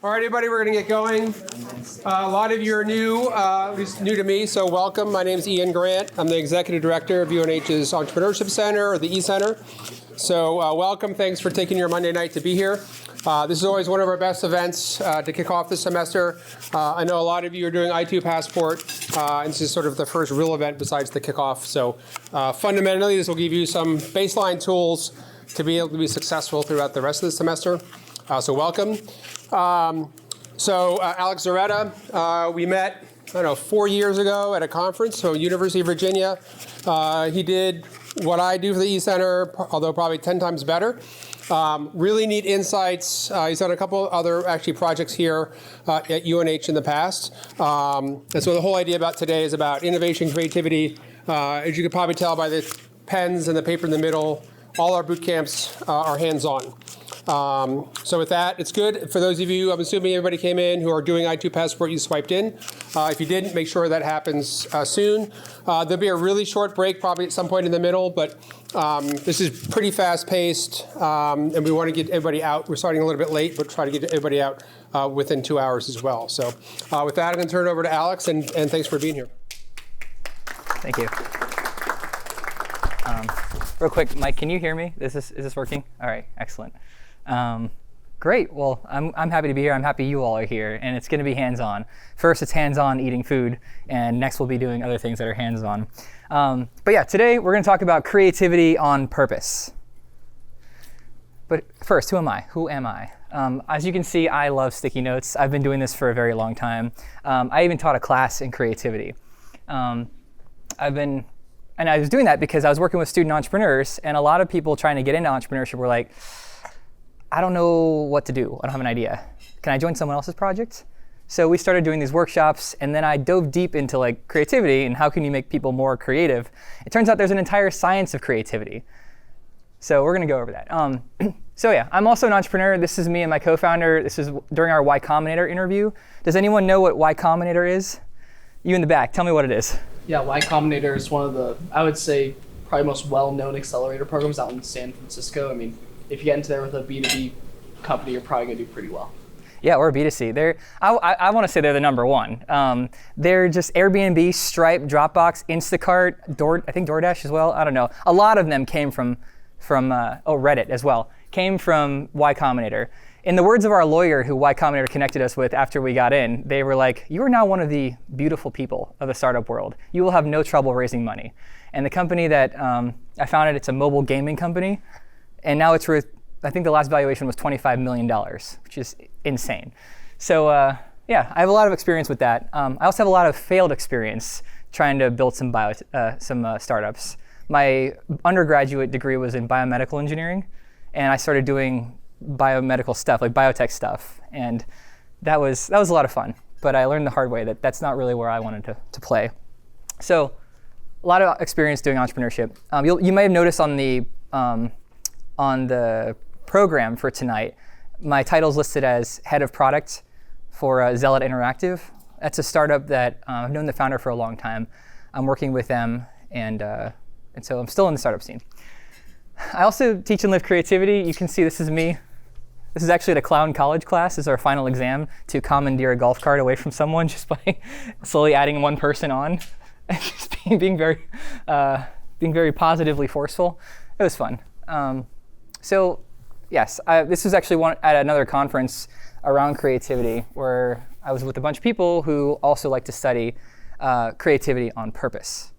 All right, everybody, we're going to get going. A lot of you are new, at least new to me, so welcome. My name is Ian Grant. I'm the Executive Director of UNH's Entrepreneurship Center, or the eCenter. So welcome. Thanks for taking your Monday night to be here. This is always one of our best events to kick off the semester. I know a lot of you are doing I2 Passport, and this is sort of the first real event besides the kickoff. So fundamentally, this will give you some baseline tools to be able to be successful throughout the rest of the semester. So welcome. Alex Zorchyta, we met, 4 years ago at a conference, so University of Virginia. He did what I do for the eCenter, although probably 10 times better. Really neat insights. He's done a couple other projects here at UNH in the past. And so the whole idea about today is about innovation, creativity. As you could probably tell by the pens and the paper in the middle, all our boot camps are hands-on. So with that, it's good. For those of you, I'm assuming everybody came in who are doing I2 Passport, you swiped in. If you didn't, make sure that happens soon. There'll be a really short break probably at some point in the middle, but this is pretty fast-paced, and we want to get everybody out. We're starting a little bit late, but try to get everybody out within 2 hours as well. So with that, I'm going to turn it over to Alex, and thanks for being here. Thank you. Real quick, Mike, can you hear me? Is this working? All right, excellent. Great. Well, I'm happy to be here. I'm happy you all are here, and it's going to be hands-on. First, it's hands-on eating food, and next we'll be doing other things that are hands-on. But yeah, today we're going to talk about creativity on purpose. But first, who am I? Who am I? As you can see, I love sticky notes. I've been doing this for a very long time. I even taught a class in creativity. And I was doing that because I was working with student entrepreneurs, and a lot of people trying to get into entrepreneurship were like, I don't know what to do. I don't have an idea. Can I join someone else's project? So we started doing these workshops, and then I dove deep into creativity and how can you make people more creative. It turns out there's an entire science of creativity. So we're going to go over that. So yeah, I'm also an entrepreneur. This is me and my co-founder. This is during our Y Combinator interview. Does anyone know what Y Combinator is? You in the back, tell me what it is. Yeah, Y Combinator is one of the, I would say, probably most well-known accelerator programs out in San Francisco. I mean, if you get into there with a B2B company, you're probably going to do pretty well. Yeah, or B2C. I want to say they're the number one. They're just Airbnb, Stripe, Dropbox, Instacart, I think DoorDash as well. I don't know. A lot of them came from Reddit as well, came from Y Combinator. In the words of our lawyer who Y Combinator connected us with after we got in, they were like, you are now one of the beautiful people of the startup world. You will have no trouble raising money. And the company that I founded, it's a mobile gaming company. And now it's worth, I think the last valuation was $25 million, which is insane. So yeah, I have a lot of experience with that. I also have a lot of failed experience trying to build some startups. My undergraduate degree was in biomedical engineering, and I started doing biomedical stuff, like biotech stuff. And that was a lot of fun. But I learned the hard way that that's not really where I wanted to play. So a lot of experience doing entrepreneurship. You may have noticed on the program for tonight, my title is listed as head of product for Zealot Interactive. That's a startup that I've known the founder for a long time. I'm working with them, and so I'm still in the startup scene. I also teach and live creativity. You can see this is me. This is actually at a clown college class. This is our final exam to commandeer a golf cart away from someone just by slowly adding one person on, and just being very positively forceful. It was fun. So yes, this was actually at another conference around creativity where I was with a bunch of people who also like to study creativity on purpose.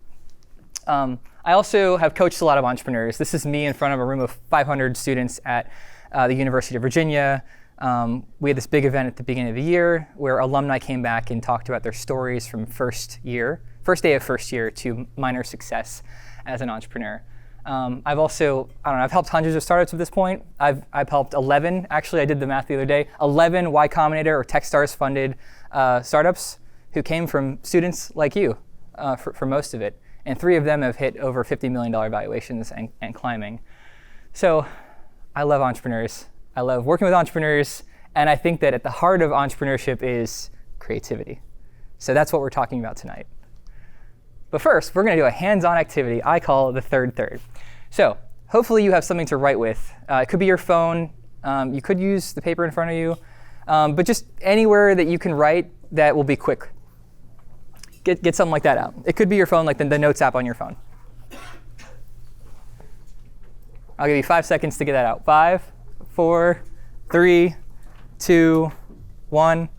I also have coached a lot of entrepreneurs. This is me in front of a room of 500 students at the University of Virginia. We had this big event at the beginning of the year where alumni came back and talked about their stories from first day of first year to minor success as an entrepreneur. I've helped hundreds of startups at this point. I've helped 11, actually I did the math the other day, 11 Y Combinator or Techstars funded startups who came from students like you for most of it. And 3 of them have hit over $50 million valuations and climbing. So I love entrepreneurs. I love working with entrepreneurs. And I think that at the heart of entrepreneurship is creativity. So that's what we're talking about tonight. But first, we're going to do a hands-on activity I call the third. So hopefully you have something to write with. It could be your phone. You could use the paper in front of you. But just anywhere that you can write that will be quick. Get something like that out. It could be your phone, like the Notes app on your phone. I'll give you 5 seconds to get that out. 5, 4, 3, 2, 1.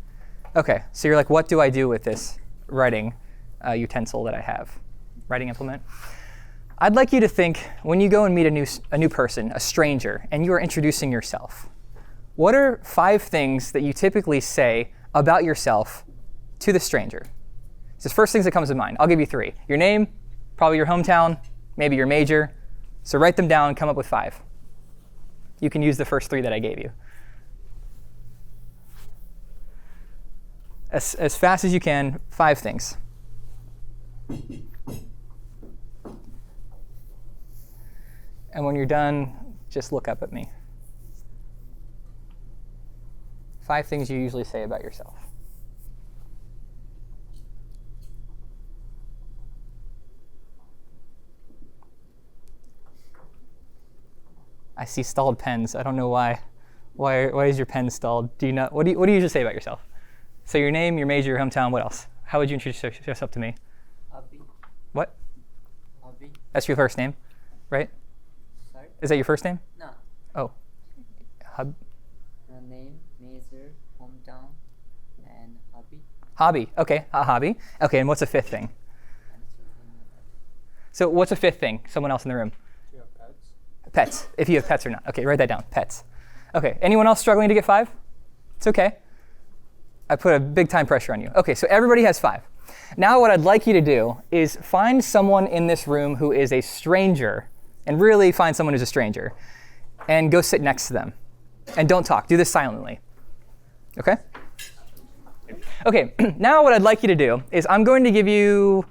OK, so you're like, what do I do with this writing utensil that I have? Writing implement. I'd like you to think, when you go and meet a new person, a stranger, and you are introducing yourself, what are 5 things that you typically say about yourself to the stranger? It's the first things that comes to mind. I'll give you 3. Your name, probably your hometown, maybe your major. So write them down and come up with 5. You can use the first 3 that I gave you. As fast as you can, 5 things. And when you're done, just look up at me. 5 things you usually say about yourself. I see stalled pens. I don't know why. Why is your pen stalled? Do you know? What do you usually say about yourself? So your name, your major, your hometown. What else? How would you introduce yourself to me? Abhi. What? Abhi. That's your first name, right? Sorry? Is that your first name? No. Oh. Hub. Name, major, hometown, and hobby. Hobby. OK. A hobby. OK. And what's a 5th thing? So what's a 5th thing? Someone else in the room. Do you have pets? Pets. If you have pets or not. OK. Write that down. Pets. OK. Anyone else struggling to get 5? It's OK. I put a big time pressure on you. OK. So everybody has 5. Now what I'd like you to do is find someone in this room who is a stranger, and really find someone who's a stranger, and go sit next to them. And don't talk. Do this silently. OK? OK. Now what I'd like you to do is I'm going to give you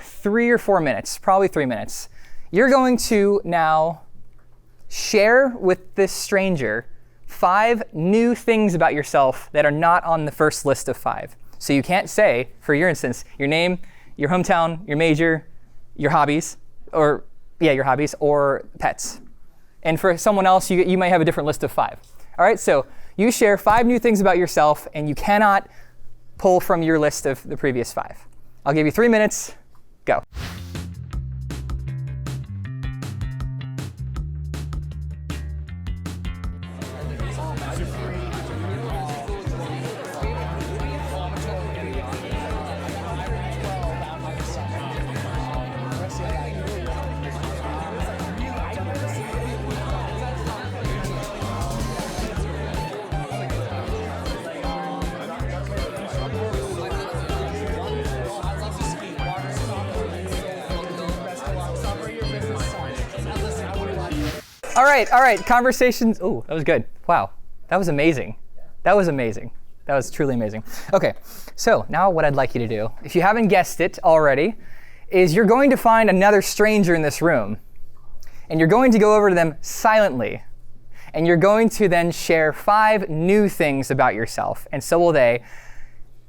3 or 4 minutes, probably 3 minutes. You're going to now share with this stranger 5 new things about yourself that are not on the first list of 5. So you can't say, for your instance, your name, your hometown, your major, your hobbies, or your hobbies, or pets. And for someone else, you might have a different list of 5. All right, so you share 5 new things about yourself, and you cannot pull from your list of the previous 5. I'll give you 3 minutes. Go. All right, conversations. Oh, that was good. Wow, that was amazing. That was amazing. That was truly amazing. OK, so now what I'd like you to do, if you haven't guessed it already, is you're going to find another stranger in this room. And you're going to go over to them silently. And you're going to then share 5 new things about yourself. And so will they.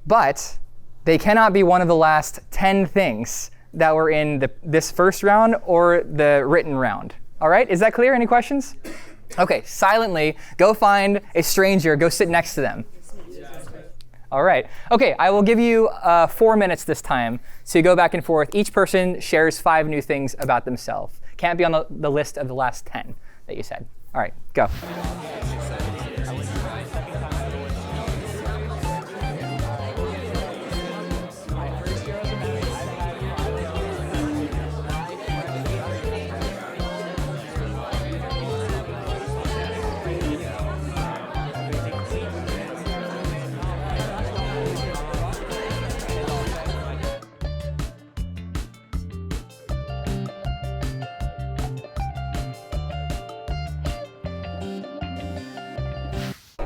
But they cannot be one of the last 10 things that were in this first round or the written round. All right, is that clear? Any questions? OK, silently, go find a stranger, go sit next to them. All right. OK, I will give you 4 minutes this time. So you go back and forth. Each person shares 5 new things about themselves. Can't be on the list of the last 10 that you said. All right, go.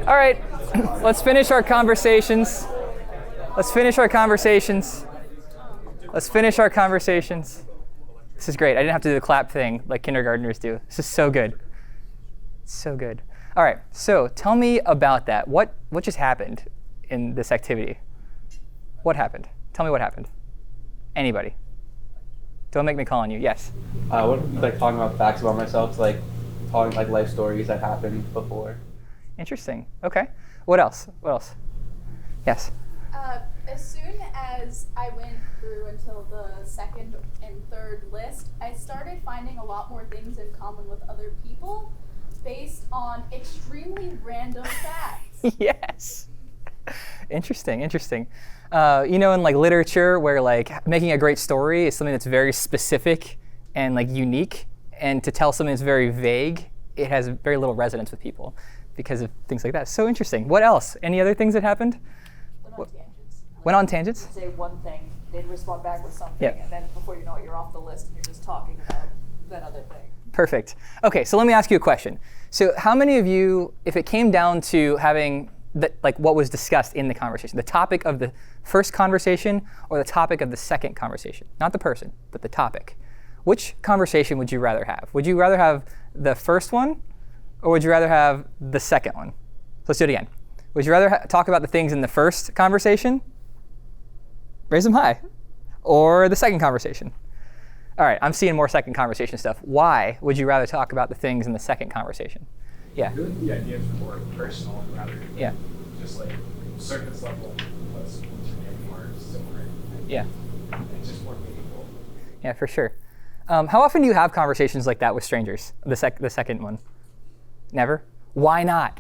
All right, let's finish our conversations. Let's finish our conversations. Let's finish our conversations. This is great. I didn't have to do the clap thing like kindergartners do. This is so good. So good. All right, so tell me about that. What just happened in this activity? What happened? Tell me what happened. Anybody? Don't make me call on you. Yes. Like talking about facts about myself, like talking like life stories that happened before. Interesting. OK. What else? What else? Yes. As soon as I went through until the second and third list, I started finding a lot more things in common with other people based on extremely random facts. Yes. Interesting, interesting. You know, in like literature where like making a great story is something that's very specific and like unique, and to tell something that's very vague, it has very little resonance with people because of things like that. So interesting. What else? Any other things that happened? Went on tangents. Went on tangents? Say one thing, they'd respond back with something, Yeah. and then before you know it, you're off the list and you're just talking about that other thing. Perfect. Okay, so let me ask you a question. So how many of you, if it came down to having like what was discussed in the conversation, the topic of the first conversation or the topic of the second conversation, not the person, but the topic, which conversation would you rather have? Would you rather have the first one, or would you rather have the second one? Let's do it again. Would you rather talk about the things in the first conversation? Raise them high. Or the second conversation? All right, I'm seeing more second conversation stuff. Why would you rather talk about the things in the second conversation? Yeah. I feel like the ideas are more personal rather than Yeah. just like surface level. What's more similar. Yeah. It's just more meaningful. Yeah, for sure. How often do you have conversations like that with strangers? The second one? Never? Why not?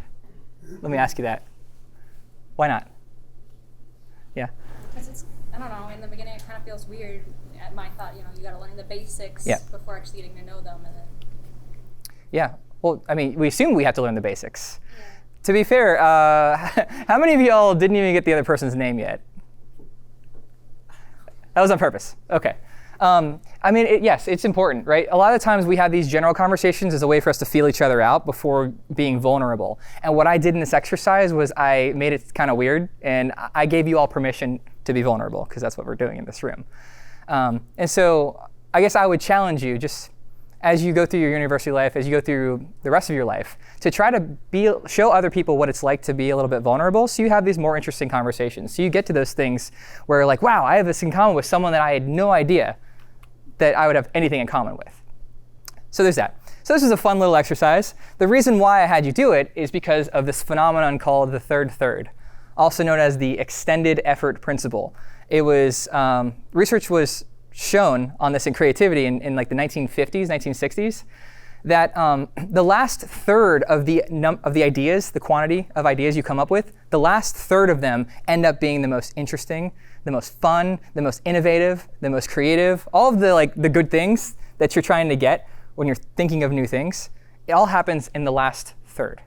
Let me ask you that. Why not? Yeah. Because it's, I don't know, in the beginning it kind of feels weird. My thought, you know, you got to learn the basics Yeah. before actually getting to know them. And then, Yeah. Well, I mean, we assume we have to learn the basics. To be fair, how many of y'all didn't even get the other person's name yet? That was on purpose. OK. I mean, yes, it's important, right? A lot of times we have these general conversations as a way for us to feel each other out before being vulnerable. And what I did in this exercise was I made it kind of weird, and I gave you all permission to be vulnerable, because that's what we're doing in this room. And so I guess I would challenge you, just as you go through your university life, as you go through the rest of your life, to try to show other people what it's like to be a little bit vulnerable, so you have these more interesting conversations. So you get to those things where, like, wow, I have this in common with someone that I had no idea that I would have anything in common with. So there's that. So this is a fun little exercise. The reason why I had you do it is because of this phenomenon called the third, also known as the extended effort principle. It was, research was shown on this in creativity in like the 1950s, 1960s, that the last third of the ideas, the quantity of ideas you come up with, the last third of them end up being the most interesting, the most fun, the most innovative, the most creative, all of the good things that you're trying to get when you're thinking of new things. It all happens in the last third.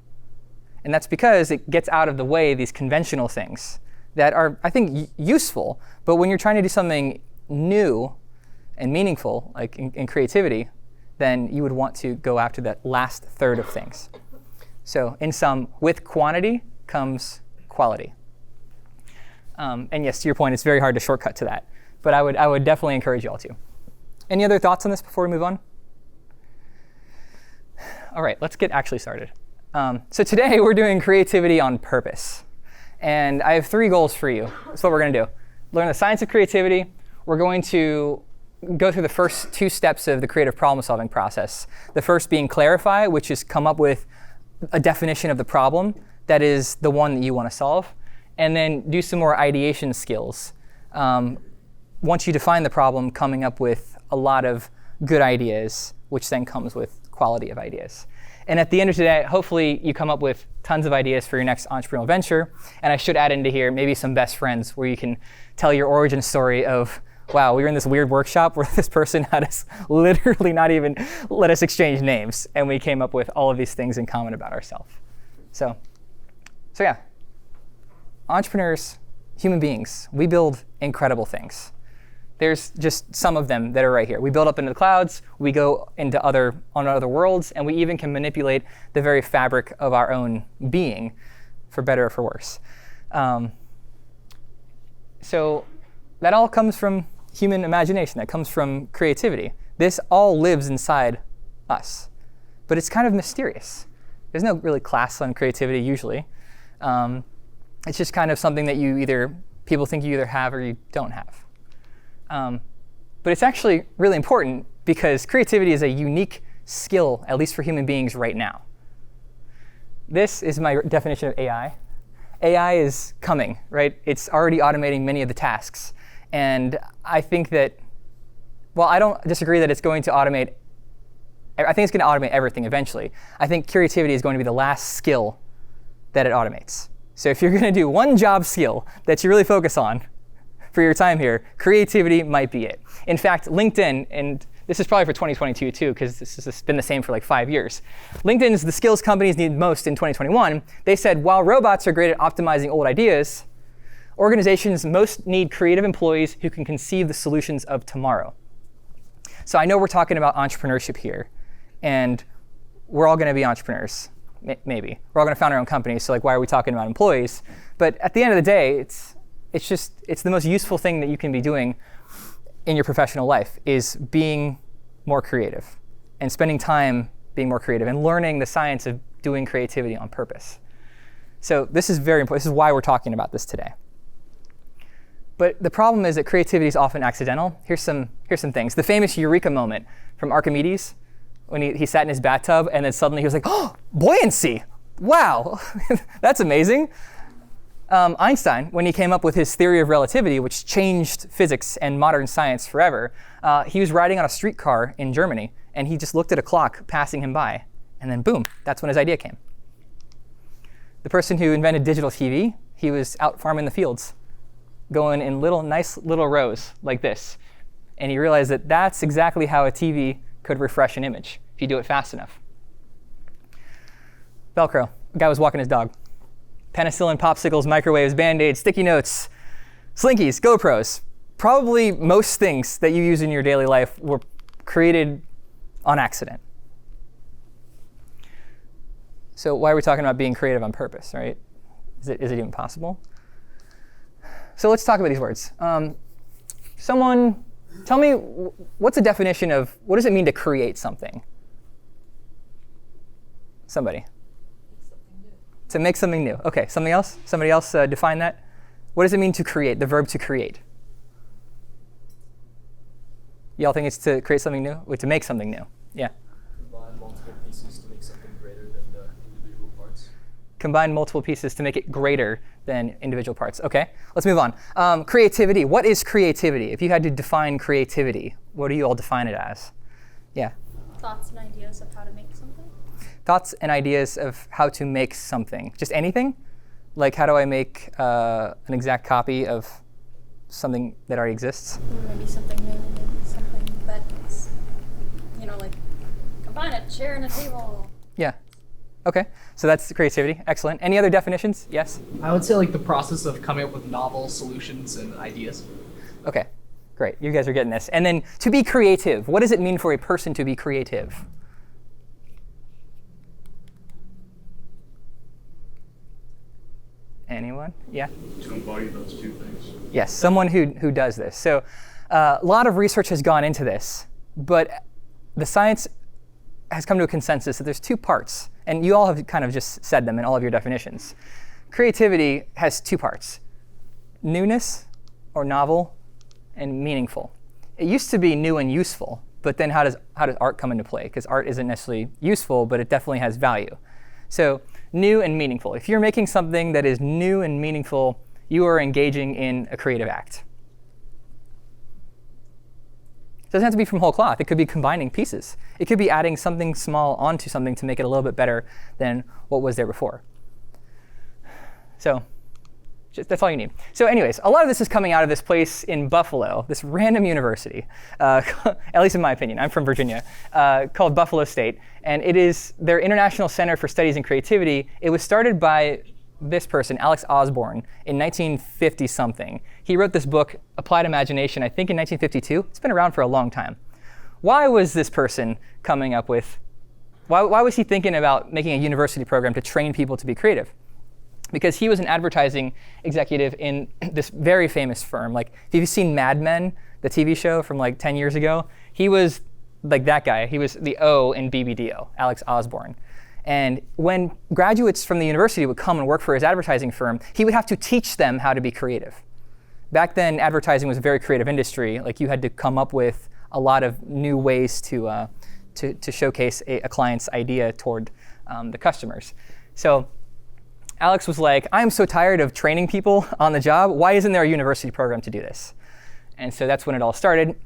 And that's because it gets out of the way these conventional things that are, I think, useful. But when you're trying to do something new and meaningful, like in creativity, then you would want to go after that last third of things. So in sum, with quantity comes quality. And yes, to your point, it's very hard to shortcut to that. But I would definitely encourage you all to. Any other thoughts on this before we move on? All right, let's get actually started. So today we're doing creativity on purpose. And I have 3 goals for you. That's what we're going to do. Learn the science of creativity. We're going to go through the first 2 steps of the creative problem-solving process. The first being clarify, which is come up with a definition of the problem that is the one that you want to solve. And then do some more ideation skills. Once you define the problem, coming up with a lot of good ideas, which then comes with quality of ideas. And at the end of today, hopefully you come up with tons of ideas for your next entrepreneurial venture. And I should add into here maybe some best friends where you can tell your origin story of, wow, we were in this weird workshop where this person had us literally not even let us exchange names. And we came up with all of these things in common about ourselves. So yeah, entrepreneurs, human beings, we build incredible things. There's just some of them that are right here. We build up into the clouds, we go into other worlds, and we even can manipulate the very fabric of our own being, for better or for worse. So that all comes from human imagination. That comes from creativity. This all lives inside us. But it's kind of mysterious. There's no really class on creativity usually. It's just kind of something that people think you either have or you don't have. But it's actually really important because creativity is a unique skill, at least for human beings right now. This is my definition of AI. AI is coming, right? It's already automating many of the tasks. And I think that, well, I don't disagree that it's going to automate. I think it's going to automate everything eventually. I think creativity is going to be the last skill that it automates. So if you're going to do one job skill that you really focus on for your time here, creativity might be it. In fact, LinkedIn, and this is probably for 2022 too, because this has been the same for like 5 years. LinkedIn's the skills companies need most in 2021. They said, while robots are great at optimizing old ideas, organizations most need creative employees who can conceive the solutions of tomorrow. So I know we're talking about entrepreneurship here, and we're all going to be entrepreneurs. Maybe. We're all going to found our own companies, so like, why are we talking about employees? But at the end of the day, it's the most useful thing that you can be doing in your professional life is being more creative and spending time being more creative and learning the science of doing creativity on purpose. So this is very important. This is why we're talking about this today. But the problem is that creativity is often accidental. Here's some things. The famous eureka moment from Archimedes, when he sat in his bathtub and then suddenly he was like, oh, buoyancy! Wow, that's amazing. Einstein, when he came up with his theory of relativity, which changed physics and modern science forever, he was riding on a streetcar in Germany, and he just looked at a clock passing him by, and then boom, that's when his idea came. The person who invented digital TV, he was out farming the fields, going in nice little rows like this, and he realized that that's exactly how a TV could refresh an image if you do it fast enough. Velcro, a guy was walking his dog. Penicillin, popsicles, microwaves, Band-Aids, sticky notes, Slinkies, GoPros. Probably most things that you use in your daily life were created on accident. So why are we talking about being creative on purpose, right? Is it even possible? So let's talk about these words. Someone tell me, what's the definition of, what does it mean to create something? Somebody. To make something new. OK, something else? Somebody else define that? What does it mean to create, the verb to create? Y'all think it's to create something new? Or to make something new? Yeah. Combine multiple pieces to make something greater than the individual parts. Combine multiple pieces to make it greater than individual parts. OK, let's move on. Creativity. What is creativity? If you had to define creativity, what do you all define it as? Yeah. Thoughts and ideas of how to make something. Thoughts and ideas of how to make something. Just anything? Like, how do I make an exact copy of something that already exists? Maybe something new, maybe something that's, like combine it, share in a table. Yeah. OK, so that's creativity. Excellent. Any other definitions? Yes? I would say like the process of coming up with novel solutions and ideas. OK, great. You guys are getting this. And then to be creative. What does it mean for a person to be creative? Anyone? Yeah? To embody those two things. Yes, someone who does this. So a lot of research has gone into this, but the science has come to a consensus that there's two parts. And you all have kind of just said them in all of your definitions. Creativity has two parts: newness, or novel, and meaningful. It used to be new and useful, but then how does art come into play? Because art isn't necessarily useful, but it definitely has value. So new and meaningful. If you're making something that is new and meaningful, you are engaging in a creative act. It doesn't have to be from whole cloth. It could be combining pieces. It could be adding something small onto something to make it a little bit better than what was there before. So that's all you need. So anyways, a lot of this is coming out of this place in Buffalo, this random university, at least in my opinion. I'm from Virginia, called Buffalo State. And it is their International Center for Studies in Creativity. It was started by this person, Alex Osborne, in 1950-something. He wrote this book, Applied Imagination, I think in 1952. It's been around for a long time. Why was this person coming up with, why was he thinking about making a university program to train people to be creative? Because he was an advertising executive in this very famous firm. Like, if you've seen Mad Men, the TV show from like 10 years ago, he was like that guy. He was the O in BBDO, Alex Osborne. And when graduates from the university would come and work for his advertising firm, he would have to teach them how to be creative. Back then, advertising was a very creative industry. Like, you had to come up with a lot of new ways to showcase a client's idea toward the customers. So Alex was like, I'm so tired of training people on the job. Why isn't there a university program to do this? And so that's when it all started.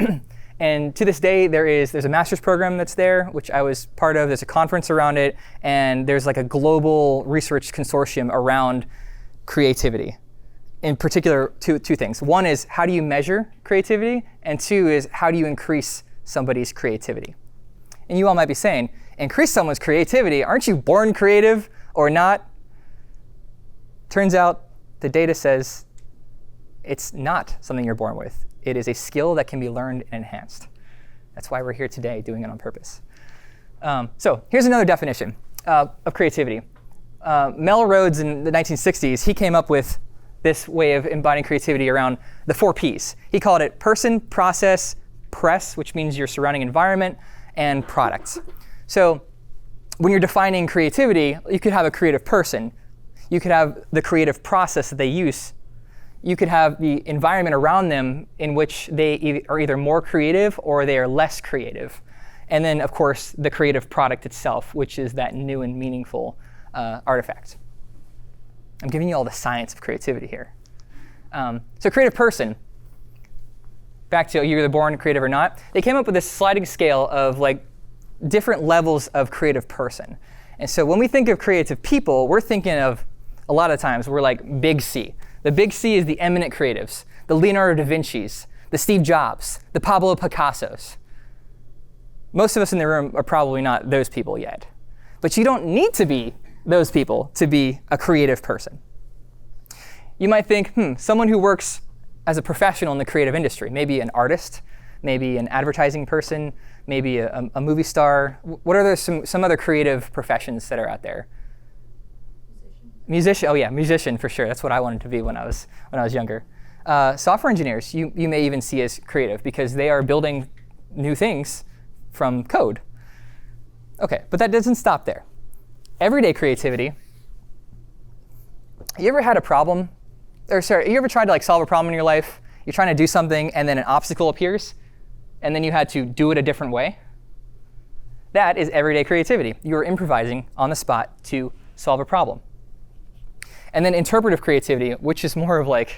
And to this day, there's a master's program that's there, which I was part of. There's a conference around it. And there's like a global research consortium around creativity. In particular, two things. One is, how do you measure creativity? And two is, how do you increase somebody's creativity? And you all might be saying, increase someone's creativity? Aren't you born creative or not? Turns out the data says it's not something you're born with. It is a skill that can be learned and enhanced. That's why we're here today doing it on purpose. So here's another definition of creativity. Mel Rhodes in the 1960s, he came up with this way of embodying creativity around the 4 Ps. He called it person, process, press, which means your surrounding environment, and product. So when you're defining creativity, you could have a creative person. You could have the creative process that they use. You could have the environment around them in which they are either more creative or they are less creative. And then, of course, the creative product itself, which is that new and meaningful artifact. I'm giving you all the science of creativity here. So creative person, back to you're either born creative or not. They came up with this sliding scale of like different levels of creative person. And so when we think of creative people, we're thinking of, a lot of times, we're like big C. The big C is the eminent creatives, the Leonardo da Vinci's, the Steve Jobs, the Pablo Picassos. Most of us in the room are probably not those people yet. But you don't need to be those people to be a creative person. You might think, someone who works as a professional in the creative industry, maybe an artist, maybe an advertising person, maybe a movie star. What are some other creative professions that are out there? Musician. Oh yeah, musician for sure. That's what I wanted to be when I was younger. Software engineers, you may even see as creative because they are building new things from code. Okay, but that doesn't stop there. Everyday creativity. You ever had a problem? You ever tried to solve a problem in your life? You're trying to do something and then an obstacle appears, and then you had to do it a different way? That is everyday creativity. You are improvising on the spot to solve a problem. And then interpretive creativity, which is more of what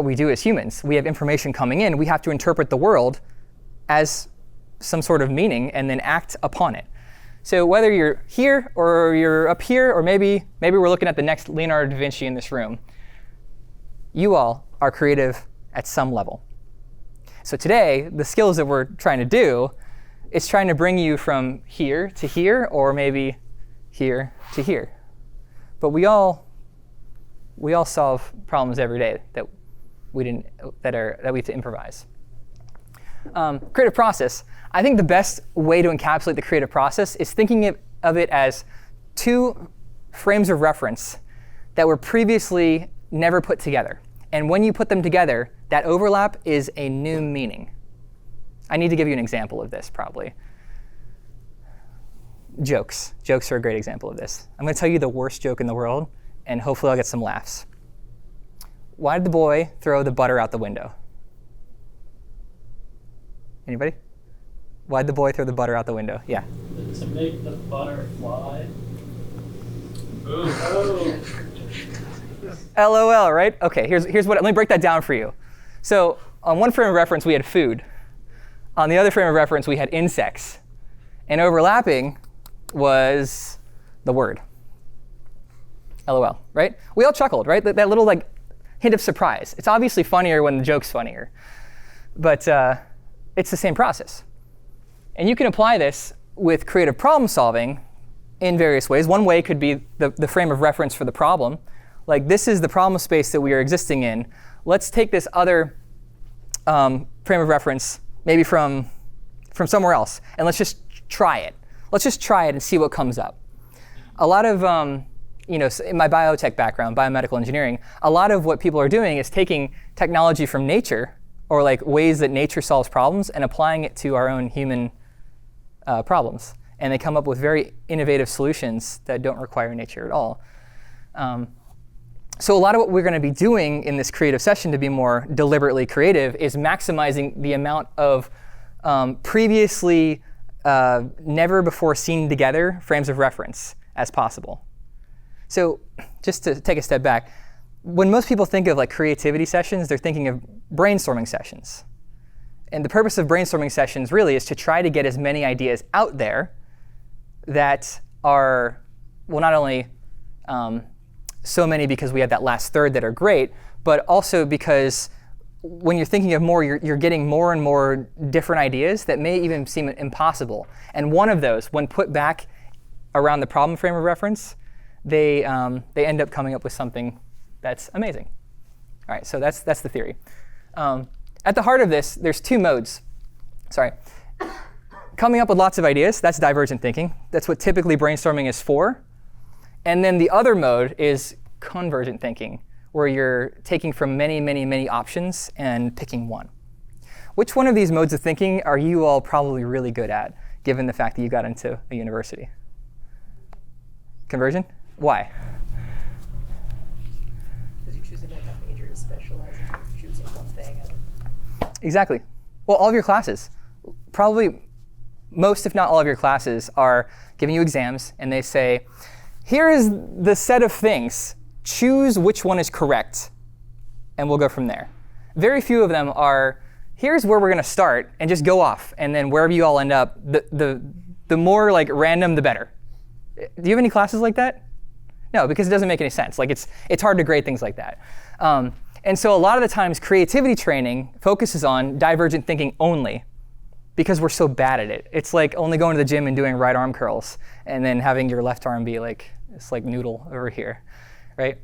we do as humans. We have information coming in. We have to interpret the world as some sort of meaning and then act upon it. So whether you're here or you're up here, or maybe we're looking at the next Leonardo da Vinci in this room, you all are creative at some level. So today, the skills that we're trying to do is trying to bring you from here to here, or maybe here to here. But we all solve problems every day that we have to improvise. Creative process. I think the best way to encapsulate the creative process is thinking of it as 2 frames of reference that were previously never put together. And when you put them together, that overlap is a new meaning. I need to give you an example of this, probably. Jokes. Jokes are a great example of this. I'm going to tell you the worst joke in the world, and hopefully I'll get some laughs. Why did the boy throw the butter out the window? Anybody? Why did the boy throw the butter out the window? Yeah. To make the butter fly. LOL, right? OK, here's what. Let me break that down for you. So on one frame of reference, we had food. On the other frame of reference, we had insects. And overlapping was the word. LOL, right? We all chuckled, right? That little hint of surprise. It's obviously funnier when the joke's funnier. But it's the same process. And you can apply this with creative problem solving in various ways. One way could be the frame of reference for the problem. This is the problem space that we are existing in. Let's take this other frame of reference, maybe from somewhere else, and let's just try it. Let's just try it and see what comes up. A lot of, in my biotech background, biomedical engineering, a lot of what people are doing is taking technology from nature, or ways that nature solves problems, and applying it to our own human problems. And they come up with very innovative solutions that don't require nature at all. So a lot of what we're going to be doing in this creative session to be more deliberately creative is maximizing the amount of previously never before seen together frames of reference as possible. So just to take a step back, when most people think of like creativity sessions, they're thinking of brainstorming sessions. And the purpose of brainstorming sessions really is to try to get as many ideas out there that are, well, not only so many because we have that last third that are great, but also because when you're thinking of more, you're getting more and more different ideas that may even seem impossible. And one of those, when put back around the problem frame of reference, they end up coming up with something that's amazing. All right, so that's the theory. At the heart of this, there's two modes. Sorry. Coming up with lots of ideas, that's divergent thinking. That's what typically brainstorming is for. And then the other mode is convergent thinking, where you're taking from many, many, many options and picking one. Which one of these modes of thinking are you all probably really good at, given the fact that you got into a university? Conversion? Why? Because you're choosing like a major to specialize in, choosing one thing. Exactly. Well, all of your classes, probably most, if not all of your classes, are giving you exams, and they say, here is the set of things. Choose which one is correct, and we'll go from there. Very few of them are, here's where we're going to start, and just go off. And then wherever you all end up, the more like random, the better. Do you have any classes like that? No, because it doesn't make any sense. Like it's hard to grade things like that. And so a lot of the times, creativity training focuses on divergent thinking only, because we're so bad at it. It's like only going to the gym and doing right arm curls, and then having your left arm be like this like noodle over here, right?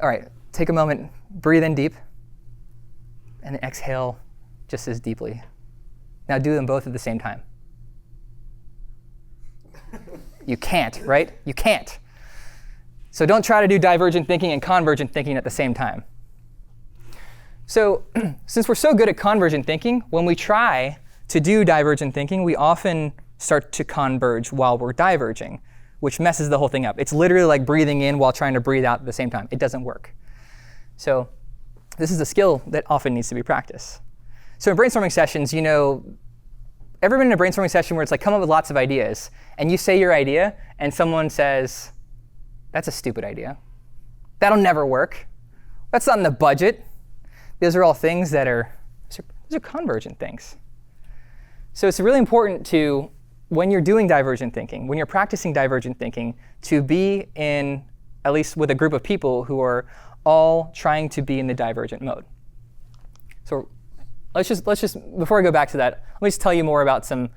All right, take a moment, breathe in deep, and then exhale just as deeply. Now do them both at the same time. You can't, right? You can't. So don't try to do divergent thinking and convergent thinking at the same time. So since we're so good at convergent thinking, when we try to do divergent thinking, we often start to converge while we're diverging, which messes the whole thing up. It's literally like breathing in while trying to breathe out at the same time. It doesn't work. So this is a skill that often needs to be practiced. So in brainstorming sessions, you know, ever been in a brainstorming session where it's like come up with lots of ideas, and you say your idea, and someone says, that's a stupid idea. That'll never work. That's not in the budget. Those are all things that those are convergent things. So it's really important to, when you're doing divergent thinking, when you're practicing divergent thinking, to be in, at least with a group of people who are all trying to be in the divergent mode. So let's just before I go back to that, let me just tell you more about some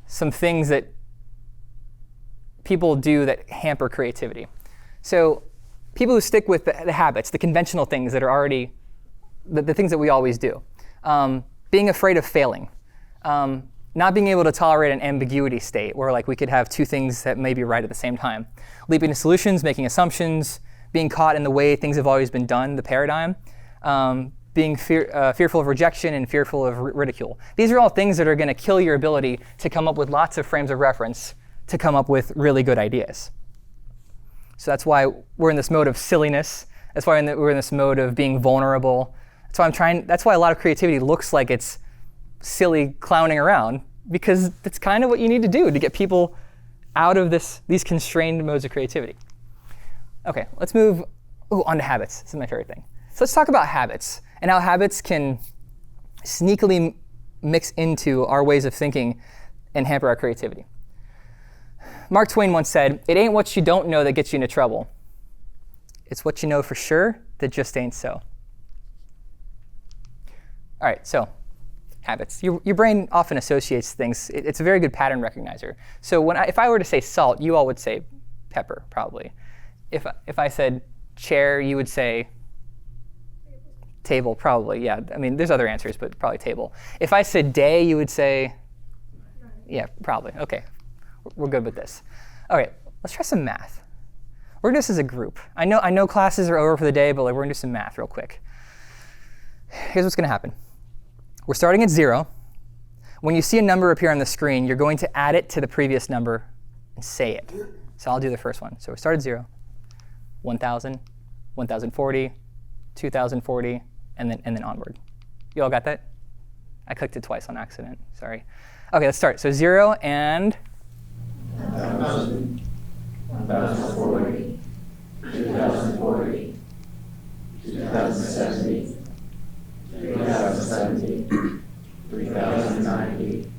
things that people do that hamper creativity. So people who stick with the habits, the conventional things that are already the things that we always do. Being afraid of failing. Not being able to tolerate an ambiguity state where like we could have two things that may be right at the same time. Leaping to solutions, making assumptions, being caught in the way things have always been done, the paradigm. Being fearful of rejection and fearful of ridicule. These are all things that are going to kill your ability to come up with lots of frames of reference to come up with really good ideas. So that's why we're in this mode of silliness. That's why we're in this mode of being vulnerable. That's why a lot of creativity looks like it's silly clowning around, because that's kind of what you need to do to get people out of these constrained modes of creativity. OK, let's move on to habits. This is my favorite thing. So let's talk about habits and how habits can sneakily mix into our ways of thinking and hamper our creativity. Mark Twain once said, "It ain't what you don't know that gets you into trouble. It's what you know for sure that just ain't so." All right, so habits. Your brain often associates things. It's a very good pattern recognizer. So if I were to say salt, you all would say pepper, probably. If I said chair, you would say table, probably. Yeah, I mean, there's other answers, but probably table. If I said day, you would say, yeah, probably. OK, we're good with this. All right, let's try some math. We're going to do this as a group. I know classes are over for the day, but we're going to do some math real quick. Here's what's going to happen. We're starting at 0. When you see a number appear on the screen, you're going to add it to the previous number and say it. So I'll do the first one. So we start at 0, 1,000, 1,040, 2,040, and then onward. You all got that? I clicked it twice on accident. Sorry. OK, let's start. So 0 and 1,000, 1040, 2040, 2070, 3070, 3090,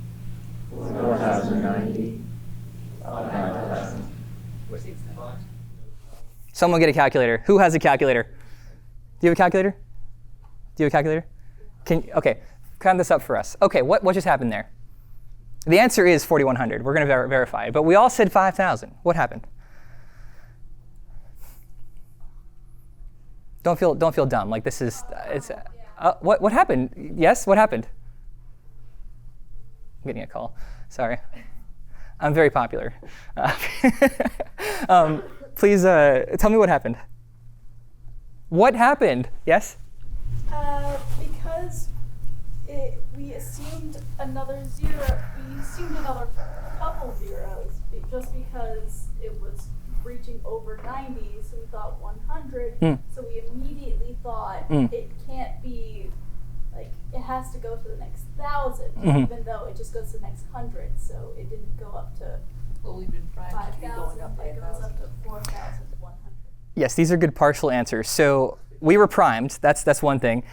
4090, 5000. Someone get a calculator. Who has a calculator? Do you have a calculator? Do you have a calculator? Okay, count this up for us. Okay, what just happened there? The answer is 4100. We're going to verify it. But we all said 5000. What happened? Don't feel dumb. Like this is what happened? Yes, what happened? I'm getting a call. Sorry. I'm very popular. Please tell me what happened. What happened? Yes? Because we assumed another zero. We assumed another couple zeros just because it was reaching over 90, so we thought 100. So we immediately thought it can't be, like, it has to go to the next 1,000, even though it just goes to the next 100. So it didn't go up to Well, we've been trying to be 5,000. going up by It goes up to 4,100. Yes, these are good partial answers. So we were primed. That's one thing.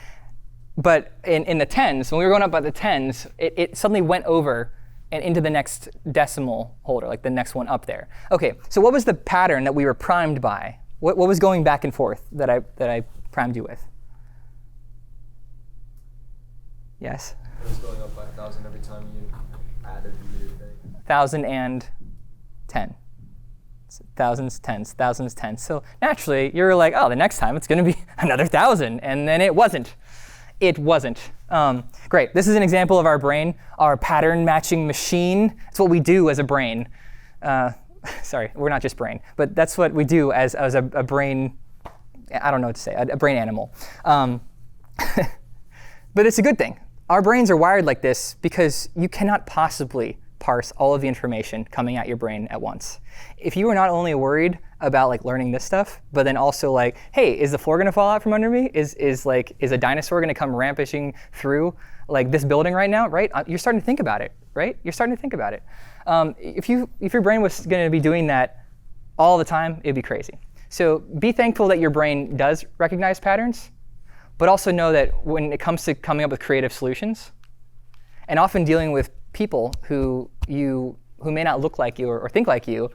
But in the tens, when we were going up by the tens, it suddenly went over and into the next decimal holder, like the next one up there. OK, so what was the pattern that we were primed by? What was going back and forth that I primed you with? Yes? It was going up by 1,000 every time you added the new thing. 1,000 and 10. Thousands, tens, thousands, tens. So naturally, you're like, oh, the next time it's going to be another 1,000. And then it wasn't. It wasn't. Great. This is an example of our brain, our pattern matching machine. It's what we do as a brain. Sorry, we're not just brain. But that's what we do as a brain. I don't know what to say. A brain animal. But it's a good thing. Our brains are wired like this because you cannot possibly parse all of the information coming at your brain at once. If you are not only worried about like learning this stuff, but then also like, hey, is the floor going to fall out from under me? Is a dinosaur going to come rampaging through like this building right now? Right? You're starting to think about it, right? You're starting to think about it. If your brain was going to be doing that all the time, it'd be crazy. So be thankful that your brain does recognize patterns, but also know that when it comes to coming up with creative solutions, and often dealing with people who may not look like you or think like you,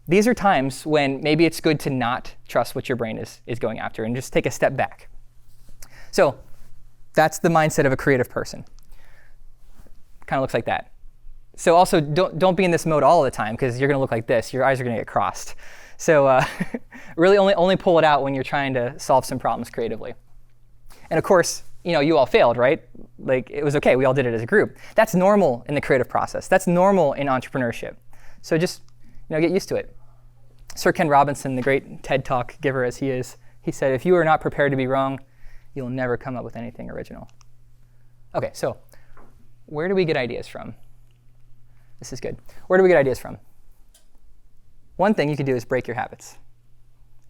these are times when maybe it's good to not trust what your brain is going after and just take a step back. So that's the mindset of a creative person. Kind of looks like that. So also don't be in this mode all the time because you're going to look like this. Your eyes are going to get crossed. So really only pull it out when you're trying to solve some problems creatively. And of course, you all failed, right? Like, it was OK. We all did it as a group. That's normal in the creative process. That's normal in entrepreneurship. So just get used to it. Sir Ken Robinson, the great TED Talk giver as he is, he said, if you are not prepared to be wrong, you'll never come up with anything original. OK, so where do we get ideas from? This is good. Where do we get ideas from? One thing you could do is break your habits.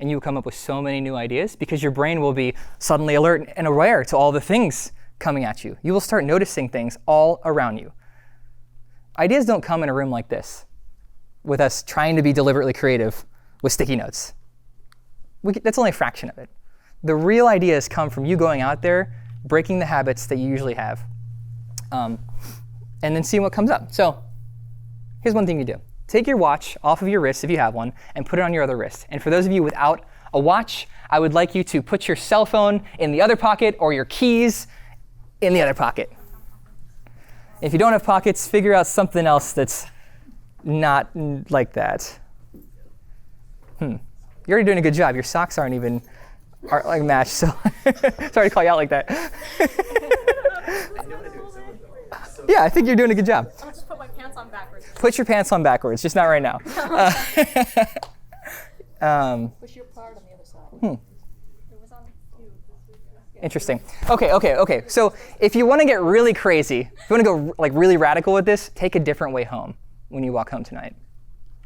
And you will come up with so many new ideas because your brain will be suddenly alert and aware to all the things coming at you. You will start noticing things all around you. Ideas don't come in a room like this with us trying to be deliberately creative with sticky notes. That's only a fraction of it. The real ideas come from you going out there, breaking the habits that you usually have, and then seeing what comes up. So here's one thing you do. Take your watch off of your wrist, if you have one, and put it on your other wrist. And for those of you without a watch, I would like you to put your cell phone in the other pocket or your keys in the other pocket. If you don't have pockets, figure out something else that's not like that. You're already doing a good job. Your socks aren't like matched, so sorry to call you out like that. Yeah, I think you're doing a good job. I'll just put my pants on backwards. Put your pants on backwards, just not right now. Push your part on the other side. It was on you. Interesting. Okay. So if you want to get really crazy, if you want to go like really radical with this, take a different way home when you walk home tonight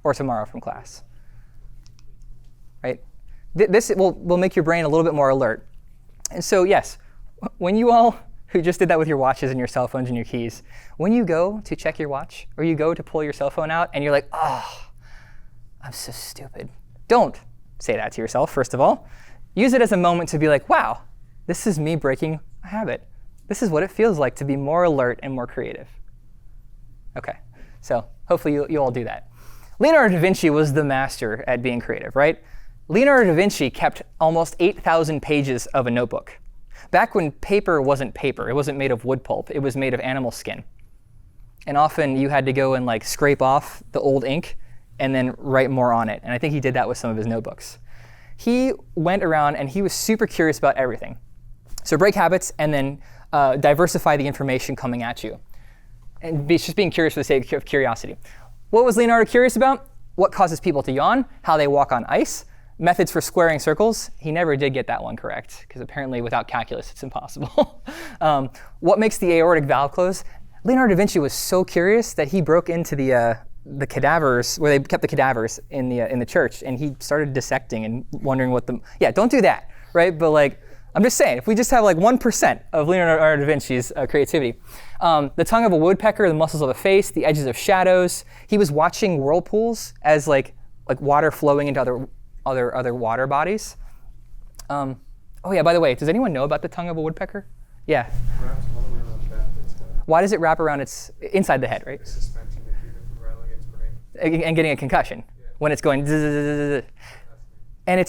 or tomorrow from class. Right? This will make your brain a little bit more alert. And so yes, when you all who just did that with your watches and your cell phones and your keys, when you go to check your watch or you go to pull your cell phone out and you're like, oh, I'm so stupid. Don't say that to yourself, first of all. Use it as a moment to be like, wow, this is me breaking a habit. This is what it feels like to be more alert and more creative. OK, so hopefully you all do that. Leonardo da Vinci was the master at being creative, right? Leonardo da Vinci kept almost 8,000 pages of a notebook. Back when paper wasn't paper, it wasn't made of wood pulp, it was made of animal skin. And often you had to go and like scrape off the old ink and then write more on it. And I think he did that with some of his notebooks. He went around and he was super curious about everything. So break habits and then diversify the information coming at you. And just being curious for the sake of curiosity. What was Leonardo curious about? What causes people to yawn? How they walk on ice? Methods for squaring circles. He never did get that one correct, because apparently without calculus it's impossible. What makes the aortic valve close? Leonardo da Vinci was so curious that he broke into the cadavers, where they kept the cadavers in the church, and he started dissecting and wondering what the, yeah, don't do that, right? But like, I'm just saying, if we just have like 1% of Leonardo da Vinci's creativity. The tongue of a woodpecker, the muscles of a face, the edges of shadows. He was watching whirlpools as like water flowing into other water bodies. Oh yeah, by the way, does anyone know about the tongue of a woodpecker? Yeah. Wrapped all the way around the back. Why does it wrap around its inside the head, right? Suspension to keep it from rattling its brain. And getting a concussion when it's going zzz. And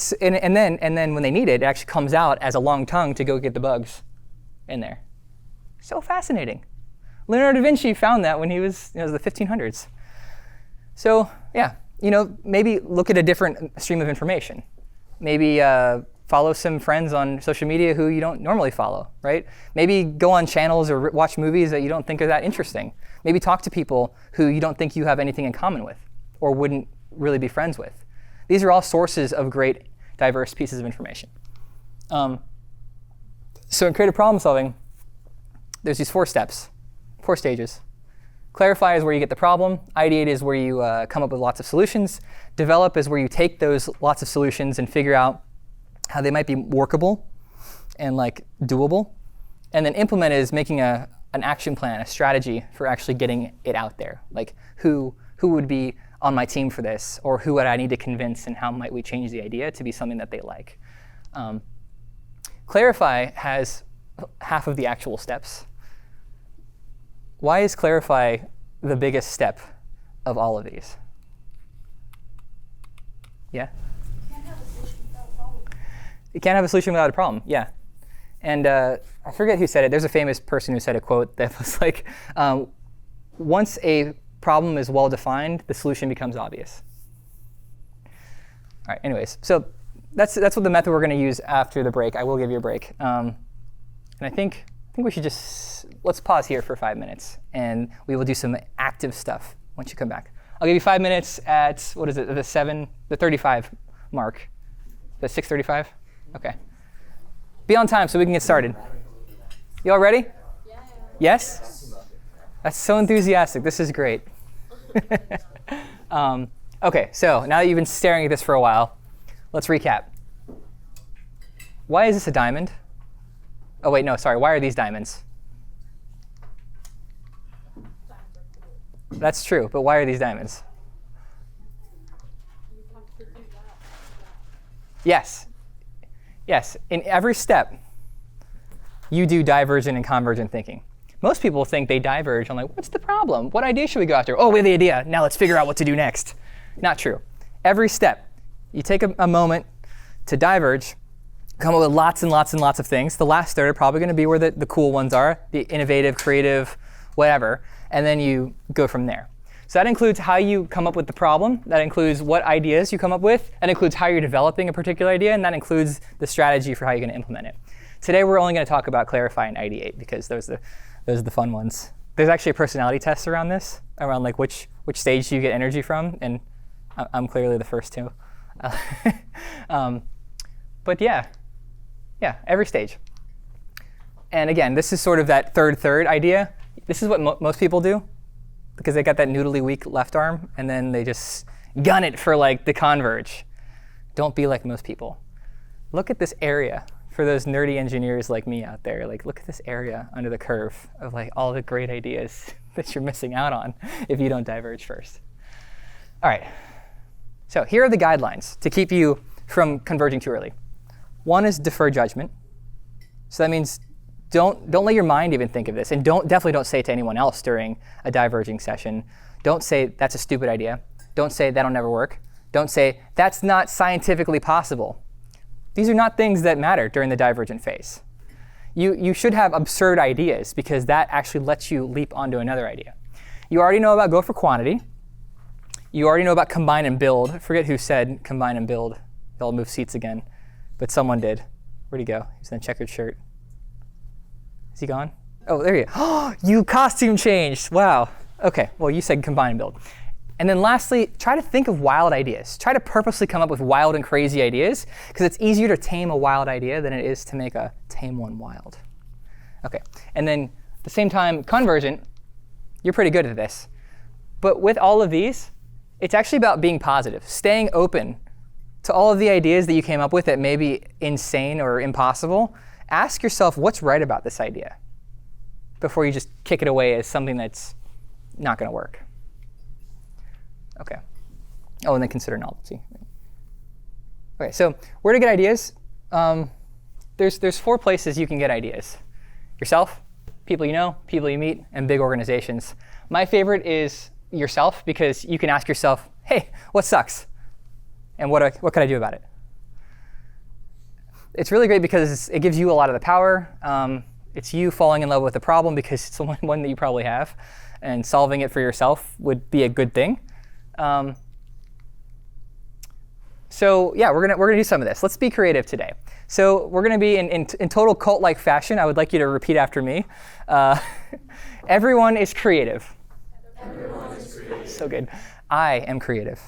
then when they need it, it actually comes out as a long tongue to go get the bugs in there. So fascinating. Leonardo da Vinci found that when he was, the 1500s. So yeah, maybe look at a different stream of information. Maybe follow some friends on social media who you don't normally follow, right? Maybe go on channels or watch movies that you don't think are that interesting. Maybe talk to people who you don't think you have anything in common with or wouldn't really be friends with. These are all sources of great, diverse pieces of information. So in creative problem solving, there's these 4 steps, 4 stages. Clarify is where you get the problem. Ideate is where you come up with lots of solutions. Develop is where you take those lots of solutions and figure out how they might be workable and like doable. And then implement is making an action plan, a strategy for actually getting it out there. Like who would be on my team for this, or who would I need to convince, and how might we change the idea to be something that they like. Clarify has half of the actual steps. Why is clarify the biggest step of all of these? Yeah? You can't have a solution without a problem, yeah. And I forget who said it. There's a famous person who said a quote that was like, once a problem is well defined, the solution becomes obvious. All right, anyways, so that's what the method we're going to use after the break. I will give you a break. And I think we should let's pause here for 5 minutes, and we will do some active stuff once you come back. I'll give you 5 minutes at, what is it, the 35 mark. The 6:35? OK. Be on time so we can get started. You all ready? Yeah. Yes? That's so enthusiastic. This is great. OK, so now that you've been staring at this for a while, let's recap. Why is this a diamond? Oh, wait, no, sorry. Why are these diamonds? That's true, but why are these diamonds? Yes. Yes, in every step, you do divergent and convergent thinking. Most people think they diverge on like, what's the problem? What idea should we go after? Oh, we have the idea. Now let's figure out what to do next. Not true. Every step, you take a moment to diverge, come up with lots and lots and lots of things. The last third are probably going to be where the cool ones are, the innovative, creative, whatever. And then you go from there. So that includes how you come up with the problem. That includes what ideas you come up with. That includes how you're developing a particular idea. And that includes the strategy for how you're going to implement it. Today, we're only going to talk about clarify and ideate, because those are the fun ones. There's actually a personality test around this, around like which stage do you get energy from. And I'm clearly the first two. But yeah, every stage. And again, this is sort of that third idea. This is what most people do, because they got that noodly weak left arm, and then they just gun it for like the converge. Don't be like most people. Look at this area for those nerdy engineers like me out there. Like, look at this area under the curve of like all the great ideas that you're missing out on if you don't diverge first. All right. So here are the guidelines to keep you from converging too early. One is defer judgment. So that means don't let your mind even think of this, and definitely don't say it to anyone else during a diverging session. Don't say that's a stupid idea. Don't say that'll never work. Don't say that's not scientifically possible. These are not things that matter during the divergent phase. You should have absurd ideas, because that actually lets you leap onto another idea. You already know about go for quantity. You already know about combine and build. I forget who said combine and build. They'll move seats again, but someone did. Where'd he go? He's in a checkered shirt. Is he gone? Oh, there you go. Oh, you costume changed. Wow. OK, well, you said combine and build. And then lastly, try to think of wild ideas. Try to purposely come up with wild and crazy ideas, because it's easier to tame a wild idea than it is to make a tame one wild. OK, and then at the same time, convergent, you're pretty good at this. But with all of these, it's actually about being positive, staying open to all of the ideas that you came up with that may be insane or impossible. Ask yourself, what's right about this idea, before you just kick it away as something that's not going to work. OK. Oh, and then consider novelty. OK, so where to get ideas? There's 4 places you can get ideas. Yourself, people you know, people you meet, and big organizations. My favorite is yourself, because you can ask yourself, hey, what sucks? And what can I do about it? It's really great because it gives you a lot of the power. It's you falling in love with the problem, because it's one that you probably have. And solving it for yourself would be a good thing. So yeah, we're gonna do some of this. Let's be creative today. So we're gonna be in total cult-like fashion. I would like you to repeat after me. Everyone is creative. Everyone is creative. So good. I am creative.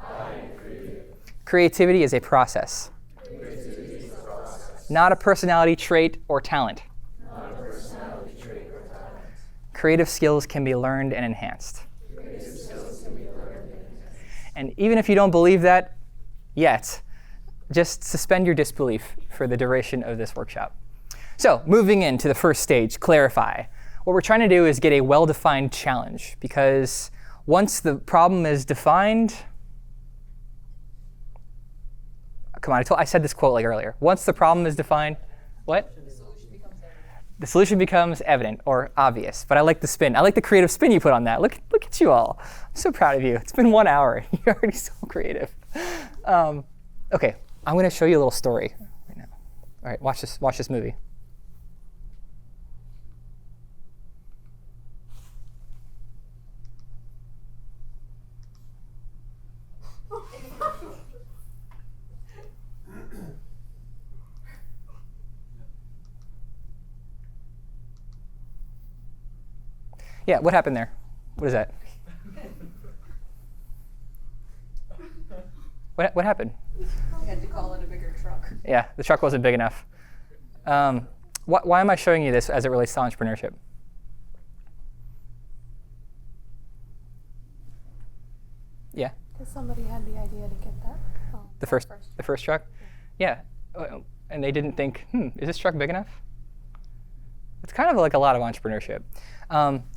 I am creative. Creativity is a process. Creativity is a process. Not a personality trait or talent. Not a personality trait or talent. Creative skills can be learned and enhanced. And even if you don't believe that yet, just suspend your disbelief for the duration of this workshop. So moving into the first stage, clarify. What we're trying to do is get a well-defined challenge, because once the problem is defined, come on, I said this quote like earlier. Once the problem is defined, what? The solution becomes evident or obvious. But I like the spin. I like the creative spin you put on that. Look at you all. I'm so proud of you. It's been 1 hour. You're already so creative. OK, I'm going to show you a little story right now. All right, watch this movie. Yeah, what happened there? What is that? What happened? You had to call it a bigger truck. Yeah, the truck wasn't big enough. Why am I showing you this as it relates to entrepreneurship? Yeah? Because somebody had the idea to get that. The first truck? Yeah. And they didn't think, is this truck big enough? It's kind of like a lot of entrepreneurship.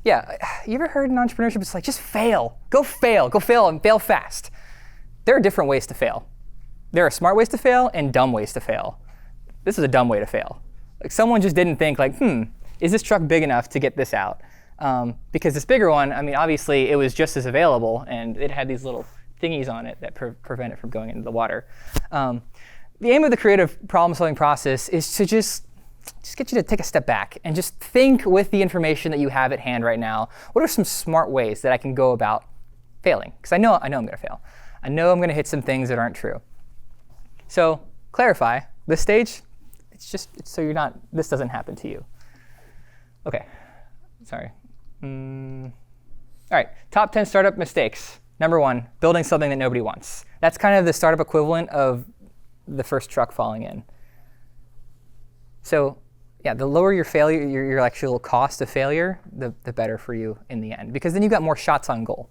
Yeah, you ever heard in entrepreneurship, it's like, just fail. Go fail and fail fast. There are different ways to fail. There are smart ways to fail and dumb ways to fail. This is a dumb way to fail. Like, someone just didn't think like, is this truck big enough to get this out? Because this bigger one, I mean, obviously it was just as available, and it had these little thingies on it that prevent it from going into the water. The aim of the creative problem-solving process is to just get you to take a step back and just think with the information that you have at hand right now. What are some smart ways that I can go about failing? Because I know I'm going to fail. I know I'm going to hit some things that aren't true. So clarify. This stage, it's so this doesn't happen to you. OK, sorry. All right, top 10 startup mistakes. Number 1, building something that nobody wants. That's kind of the startup equivalent of the first truck falling in. So yeah, the lower your failure, your actual cost of failure, the better for you in the end, because then you've got more shots on goal.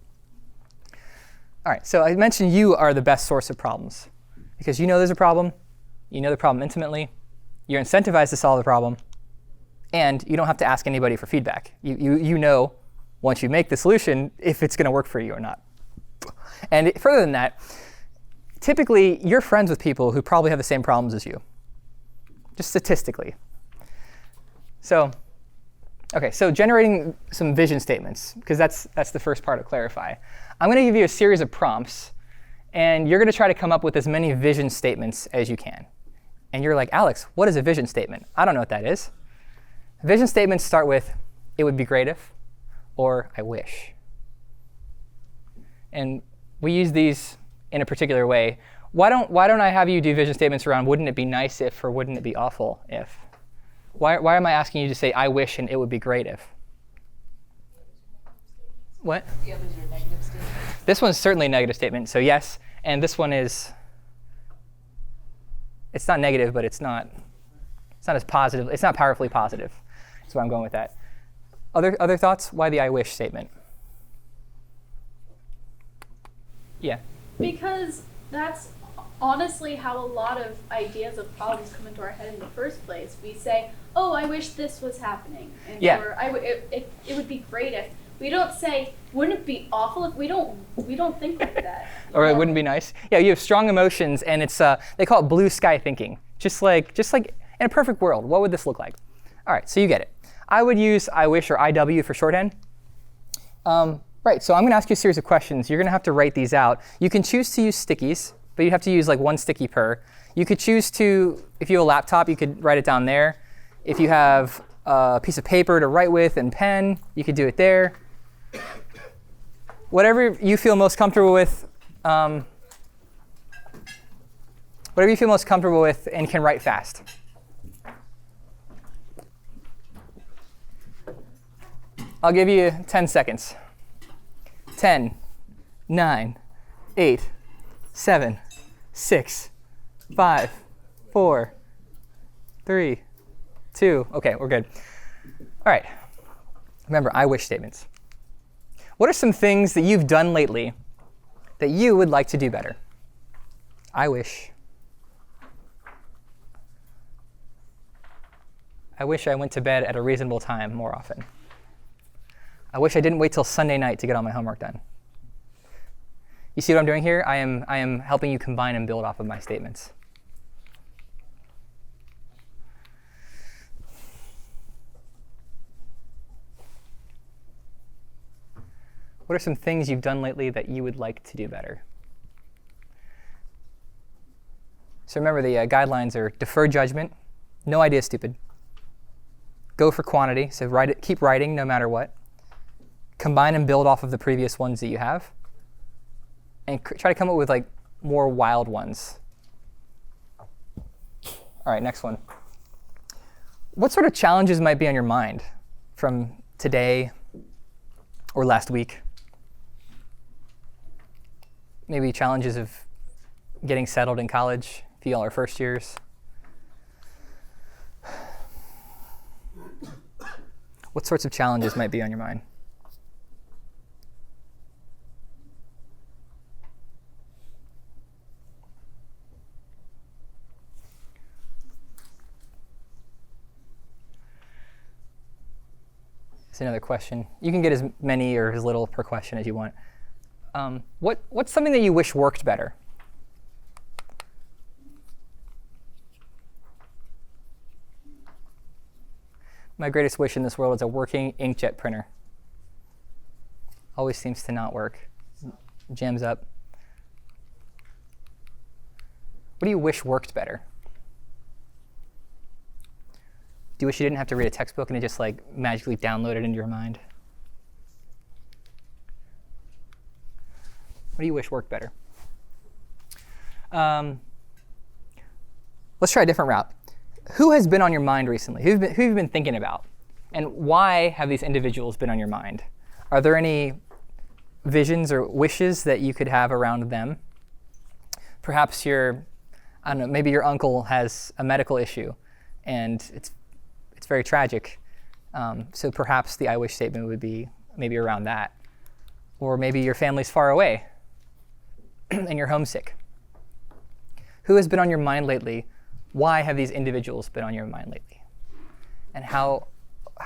All right, so I mentioned you are the best source of problems, because you know there's a problem, you know the problem intimately, you're incentivized to solve the problem, and you don't have to ask anybody for feedback. You know, once you make the solution, if it's going to work for you or not. And further than that, typically you're friends with people who probably have the same problems as you, just statistically. So, okay, so generating some vision statements, because that's the first part to clarify. I'm going to give you a series of prompts, and you're going to try to come up with as many vision statements as you can. And you're like, Alex, what is a vision statement? I don't know what that is. Vision statements start with, it would be great if, or I wish. And we use these in a particular way. Why don't I have you do vision statements around wouldn't it be nice if, or wouldn't it be awful if? Why am I asking you to say I wish and it would be great if? What? The others are negative statements. This one's certainly a negative statement, so yes. And this one is, it's not negative, but it's not as positive. It's not powerfully positive. That's why I'm going with that. Other thoughts? Why the I wish statement? Yeah. Because that's honestly how a lot of ideas of problems come into our head in the first place. We say, oh, I wish this was happening. And Yeah. Or it would be great if. We don't say, wouldn't it be awful if we don't think like that. Or it wouldn't be nice. Yeah, you have strong emotions, and it's they call it blue sky thinking. Just like in a perfect world, what would this look like? All right, so you get it. I would use I wish or IW for shorthand. Right, so I'm going to ask you a series of questions. You're going to have to write these out. You can choose to use stickies, but you have to use like one sticky per. You could choose to, if you have a laptop, you could write it down there. If you have a piece of paper to write with and pen, you could do it there. Whatever you feel most comfortable with, and can write fast. I'll give you 10 seconds. 10, 9, 8, 7, 6, 5, 4, 3, 2. OK, we're good. All right. Remember, I wish statements. What are some things that you've done lately that you would like to do better? I wish. I wish I went to bed at a reasonable time more often. I wish I didn't wait till Sunday night to get all my homework done. You see what I'm doing here? I am helping you combine and build off of my statements. What are some things you've done lately that you would like to do better? So remember, the guidelines are defer judgment, no idea stupid, go for quantity, so keep writing no matter what, combine and build off of the previous ones that you have, and try to come up with like more wild ones. All right, next one. What sort of challenges might be on your mind from today or last week? Maybe challenges of getting settled in college, if you all are first years. What sorts of challenges might be on your mind? That's another question. You can get as many or as little per question as you want. What's something that you wish worked better? My greatest wish in this world is a working inkjet printer. Always seems to not work. Jams up. What do you wish worked better? Do you wish you didn't have to read a textbook and it just like magically downloaded into your mind? What do you wish worked better? Let's try a different route. Who has been on your mind recently? Who have you been thinking about? And why have these individuals been on your mind? Are there any visions or wishes that you could have around them? Perhaps I don't know, maybe your uncle has a medical issue and it's very tragic. So perhaps the I wish statement would be maybe around that. Or maybe your family's far away and you're homesick. Who has been on your mind lately? Why have these individuals been on your mind lately? And how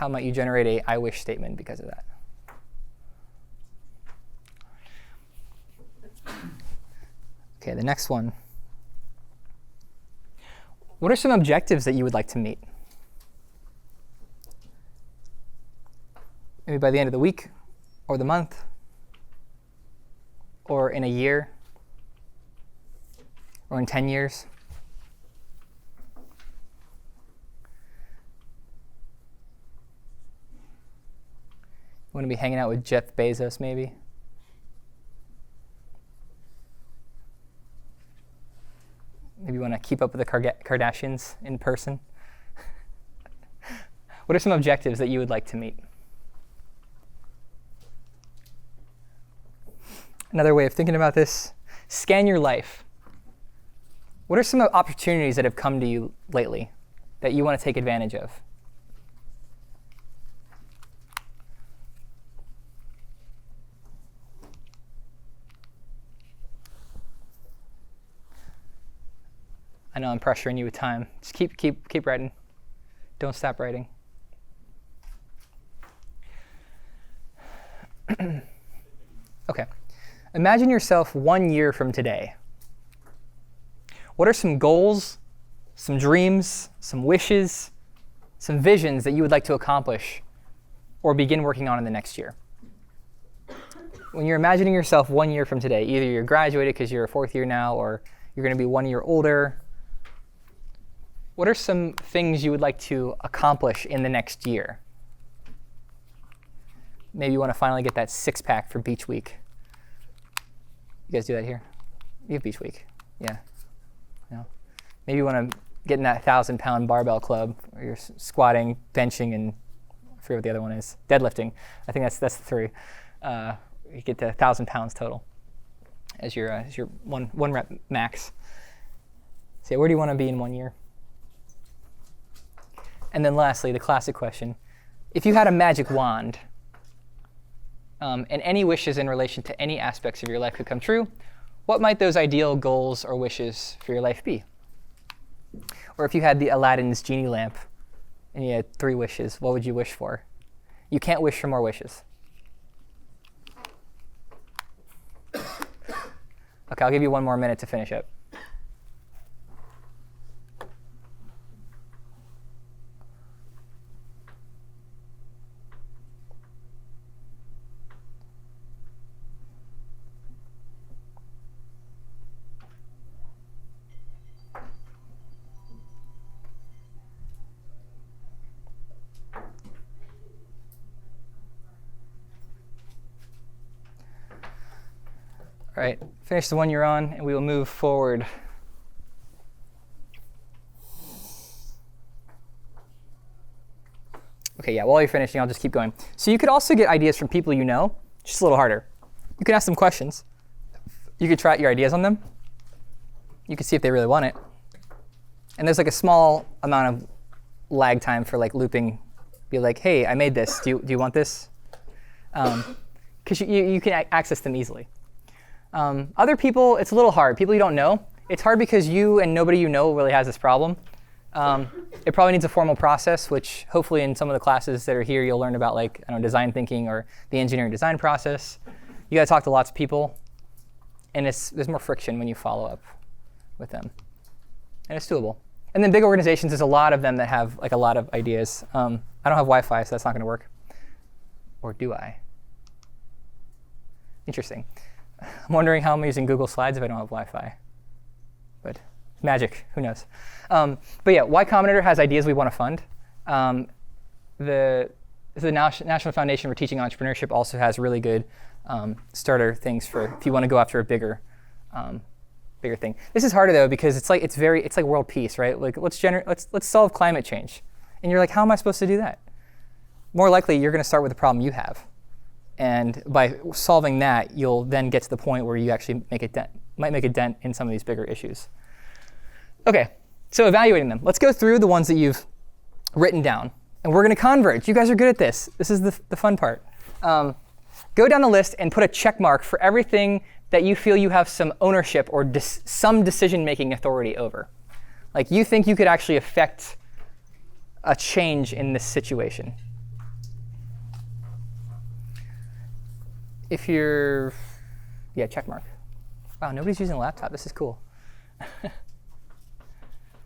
might you generate a I wish statement because of that? Okay, the next one. What are some objectives that you would like to meet? Maybe by the end of the week, or the month, or in a year, or in 10 years. You want to be hanging out with Jeff Bezos, maybe? Maybe you want to keep up with the Kardashians in person. What are some objectives that you would like to meet? Another way of thinking about this, scan your life. What are some opportunities that have come to you lately that you want to take advantage of? I know I'm pressuring you with time. Just keep writing. Don't stop writing. Okay. Imagine yourself 1 year from today. What are some goals, some dreams, some wishes, some visions that you would like to accomplish or begin working on in the next year? When you're imagining yourself 1 year from today, either you're graduated because you're a 4th year now, or you're going to be 1 year older, what are some things you would like to accomplish in the next year? Maybe you want to finally get that 6-pack for Beach Week. You guys do that here? You have Beach Week. Yeah. No. Maybe you want to get in that 1,000-pound barbell club where you're squatting, benching, and I forget what the other one is. Deadlifting. I think that's the 3. You get to 1,000 pounds total as your one rep max. So where do you want to be in 1 year? And then lastly, the classic question. If you had a magic wand and any wishes in relation to any aspects of your life could come true, what might those ideal goals or wishes for your life be? Or if you had the Aladdin's genie lamp and you had 3 wishes, what would you wish for? You can't wish for more wishes. Okay, I'll give you 1 more minute to finish up. All right, finish the one you're on, and we will move forward. Okay, yeah, while you're finishing, I'll just keep going. So you could also get ideas from people you know, just a little harder. You can ask them questions. You could try out your ideas on them. You can see if they really want it. And there's like a small amount of lag time for like looping. Be like, hey, I made this. Do you want this? Because you can access them easily. Other people, it's a little hard. People you don't know. It's hard because you and nobody you know really has this problem. It probably needs a formal process, which hopefully in some of the classes that are here, you'll learn about like design thinking or the engineering design process. You got to talk to lots of people. And there's more friction when you follow up with them. And it's doable. And then big organizations, there's a lot of them that have like a lot of ideas. I don't have Wi-Fi, so that's not going to work. Or do I? Interesting. I'm wondering how I'm using Google Slides if I don't have Wi-Fi. But magic, who knows? But yeah, Y Combinator has ideas we want to fund. The National Foundation for Teaching Entrepreneurship also has really good starter things for if you want to go after a bigger thing. This is harder though because it's like world peace, right? Like let's solve climate change, and you're like, how am I supposed to do that? More likely, you're going to start with the problem you have. And by solving that, you'll then get to the point where you actually might make a dent in some of these bigger issues. OK, so evaluating them. Let's go through the ones that you've written down. And we're going to converge. You guys are good at this. This is the fun part. Go down the list and put a check mark for everything that you feel you have some ownership or some decision-making authority over. Like you think you could actually affect a change in this situation. If you're, check mark. Wow, nobody's using a laptop. This is cool.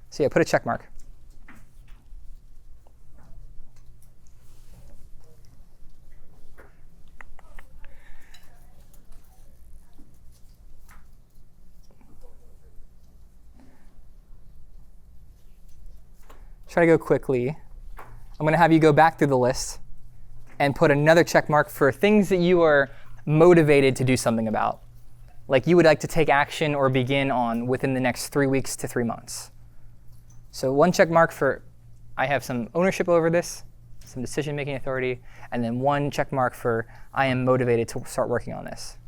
So yeah, put a check mark. Try to go quickly. I'm going to have you go back through the list and put another check mark for things that you are motivated to do something about. Like you would like to take action or begin on within the next 3 weeks to 3 months. So one check mark for I have some ownership over this, some decision-making authority, and then one check mark for I am motivated to start working on this.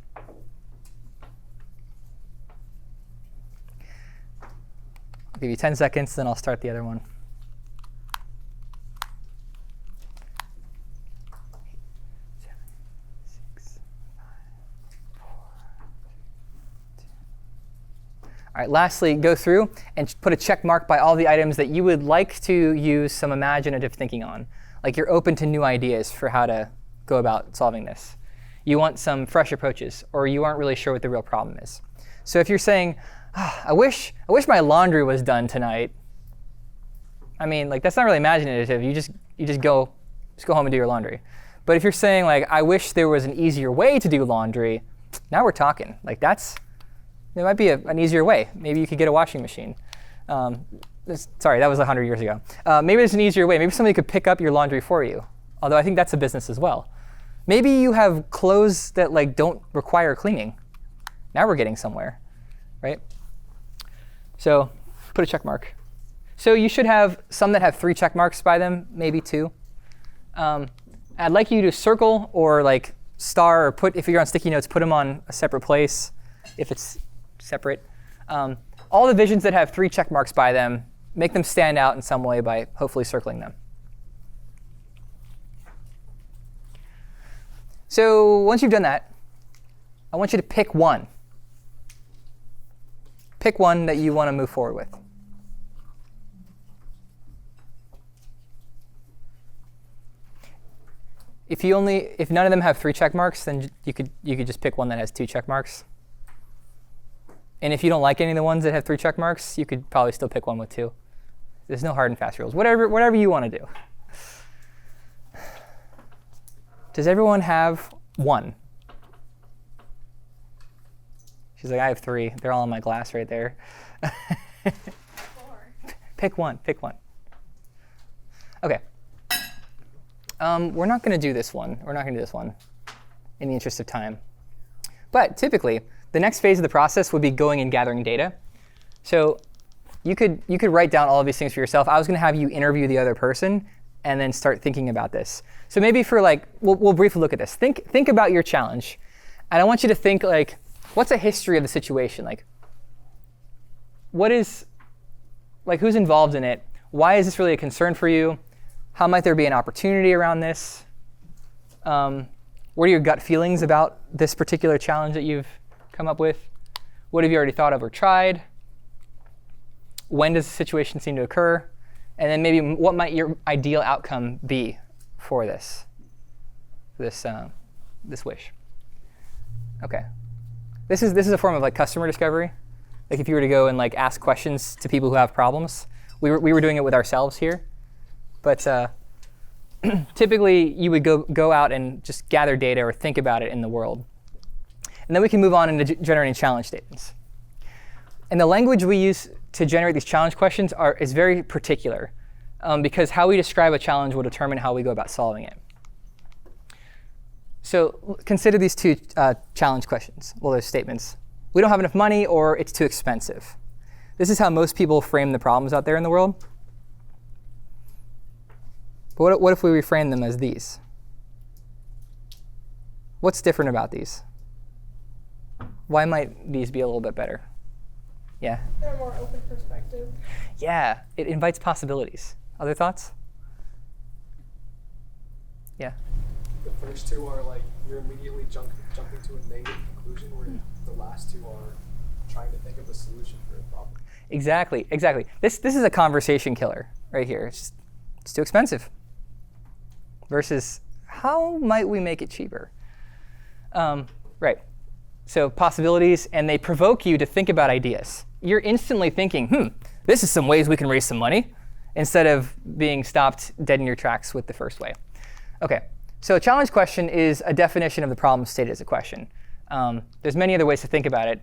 I'll give you 10 seconds, then I'll start the other one. All right, lastly, go through and put a check mark by all the items that you would like to use some imaginative thinking on. Like you're open to new ideas for how to go about solving this. You want some fresh approaches, or you aren't really sure what the real problem is. So if you're saying, I wish my laundry was done tonight. I mean, like that's not really imaginative. You just go home and do your laundry. But if you're saying like, I wish there was an easier way to do laundry, now we're talking. Like there might be an easier way. Maybe you could get a washing machine. Sorry, that was 100 years ago. Maybe there's an easier way. Maybe somebody could pick up your laundry for you. Although I think that's a business as well. Maybe you have clothes that like don't require cleaning. Now we're getting somewhere, right? So put a check mark. So you should have some that have 3 check marks by them, maybe 2. I'd like you to circle or like star or put, if you're on sticky notes, put them on a separate place if it's separate. All the visions that have 3 check marks by them, make them stand out in some way by hopefully circling them. So once you've done that, I want you to pick one. Pick one that you want to move forward with. If none of them have 3 check marks, then you could just pick one that has 2 check marks. And if you don't like any of the ones that have 3 check marks, you could probably still pick one with 2. There's no hard and fast rules. Whatever you want to do. Does everyone have 1? She's like, I have 3. They're all on my glass right there. 4. Pick one. OK. We're not going to do this one. We're not going to do this one in the interest of time. But typically, the next phase of the process would be going and gathering data. So you could write down all of these things for yourself. I was going to have you interview the other person and then start thinking about this. So maybe for like, we'll briefly look at this. Think about your challenge. And I want you to think like, what's a history of the situation? Like, who's involved in it? Why is this really a concern for you? How might there be an opportunity around this? What are your gut feelings about this particular challenge that you've come up with? What have you already thought of or tried? When does the situation seem to occur? And then maybe what might your ideal outcome be for this wish? OK. This is a form of like customer discovery. Like if you were to go and like ask questions to people who have problems. We were doing it with ourselves here. But typically, you would go out and just gather data or think about it in the world. And then we can move on into generating challenge statements. And the language we use to generate these challenge questions is very particular, because how we describe a challenge will determine how we go about solving it. So consider these 2 challenge questions. Well, those statements. We don't have enough money, or it's too expensive. This is how most people frame the problems out there in the world. But what if we reframe them as these? What's different about these? Why might these be a little bit better? Yeah? They're a more open perspective. Yeah, it invites possibilities. Other thoughts? Yeah? The first 2 are like you're immediately jumping to a negative conclusion, where the last 2 are trying to think of a solution for a problem. Exactly. This is a conversation killer right here. It's too expensive. Versus, how might we make it cheaper? Right. So possibilities, and they provoke you to think about ideas. You're instantly thinking, this is some ways we can raise some money, instead of being stopped dead in your tracks with the first way. OK, so a challenge question is a definition of the problem stated as a question. There's many other ways to think about it.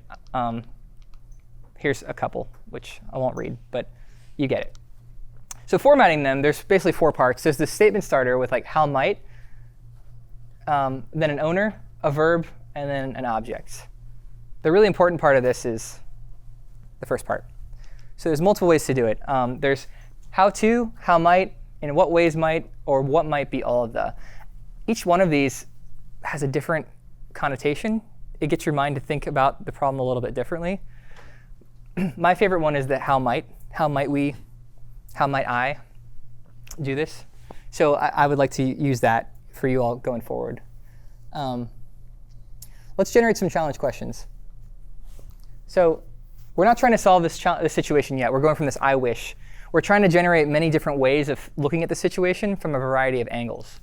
Here's a couple, which I won't read, but you get it. So formatting them, there's basically 4 parts. There's the statement starter with like how might, then an owner, a verb, and then an object. The really important part of this is the first part. So there's multiple ways to do it. There's how to, how might, in what ways might, or what might be all of the. Each one of these has a different connotation. It gets your mind to think about the problem a little bit differently. My favorite one is the how might. How might we, how might I do this? So I would like to use that for you all going forward. Let's generate some challenge questions. So we're not trying to solve this situation yet. We're going from this I wish. We're trying to generate many different ways of looking at the situation from a variety of angles.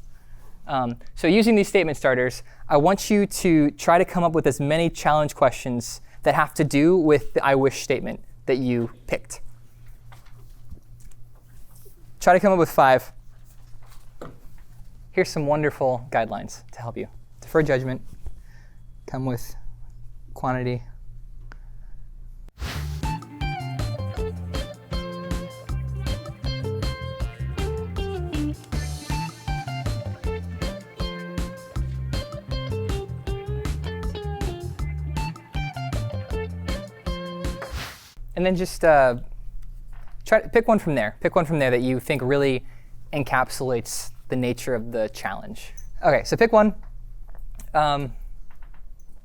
So using these statement starters, I want you to try to come up with as many challenge questions that have to do with the I wish statement that you picked. Try to come up with 5. Here's some wonderful guidelines to help you. Defer judgment. Come with quantity. And then just try to pick one from there. Pick one from there that you think really encapsulates the nature of the challenge. OK, so pick one.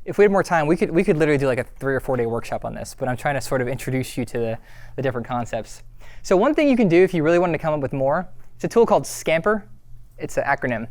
If we had more time, we could literally do like a 3 or 4 day workshop on this. But I'm trying to sort of introduce you to the different concepts. So one thing you can do if you really wanted to come up with more, it's a tool called Scamper. It's an acronym.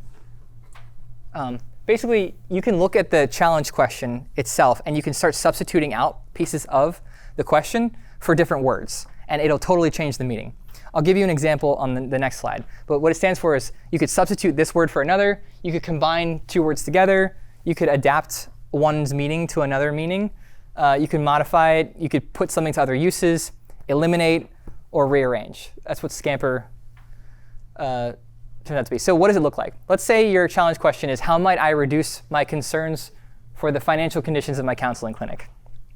Basically, you can look at the challenge question itself, and you can start substituting out pieces of the question for different words. And it'll totally change the meaning. I'll give you an example on the next slide. But what it stands for is you could substitute this word for another. You could combine 2 words together. You could adapt one's meaning to another meaning. You can modify it. You could put something to other uses, eliminate, or rearrange. That's what Scamper turns out to be. So what does it look like? Let's say your challenge question is, how might I reduce my concerns for the financial conditions of my counseling clinic?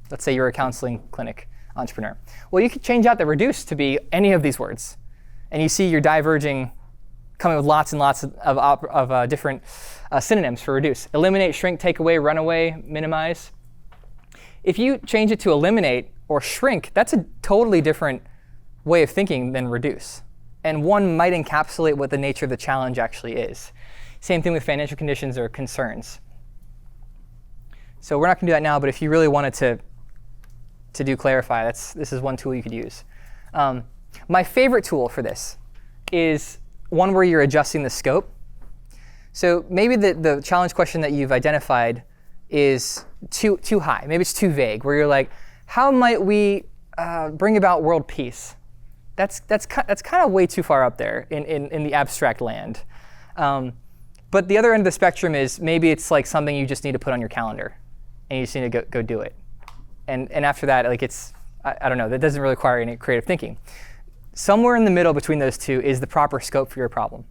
Let's say you're a counseling clinic entrepreneur. Well, you could change out the reduce to be any of these words. And you see you're diverging, coming with lots and lots of different synonyms for reduce. Eliminate, shrink, take away, run away, minimize. If you change it to eliminate or shrink, that's a totally different way of thinking than reduce. And one might encapsulate what the nature of the challenge actually is. Same thing with financial conditions or concerns. So we're not going to do that now, but if you really wanted to do clarify, this is one tool you could use. My favorite tool for this is one where you're adjusting the scope. So maybe the challenge question that you've identified is too high. Maybe it's too vague, where you're like, how might we bring about world peace? That's kind of way too far up there in the abstract land. But the other end of the spectrum is maybe it's like something you just need to put on your calendar, and you just need to go do it. And after that, like I don't know, that doesn't really require any creative thinking. Somewhere in the middle between those two is the proper scope for your problem.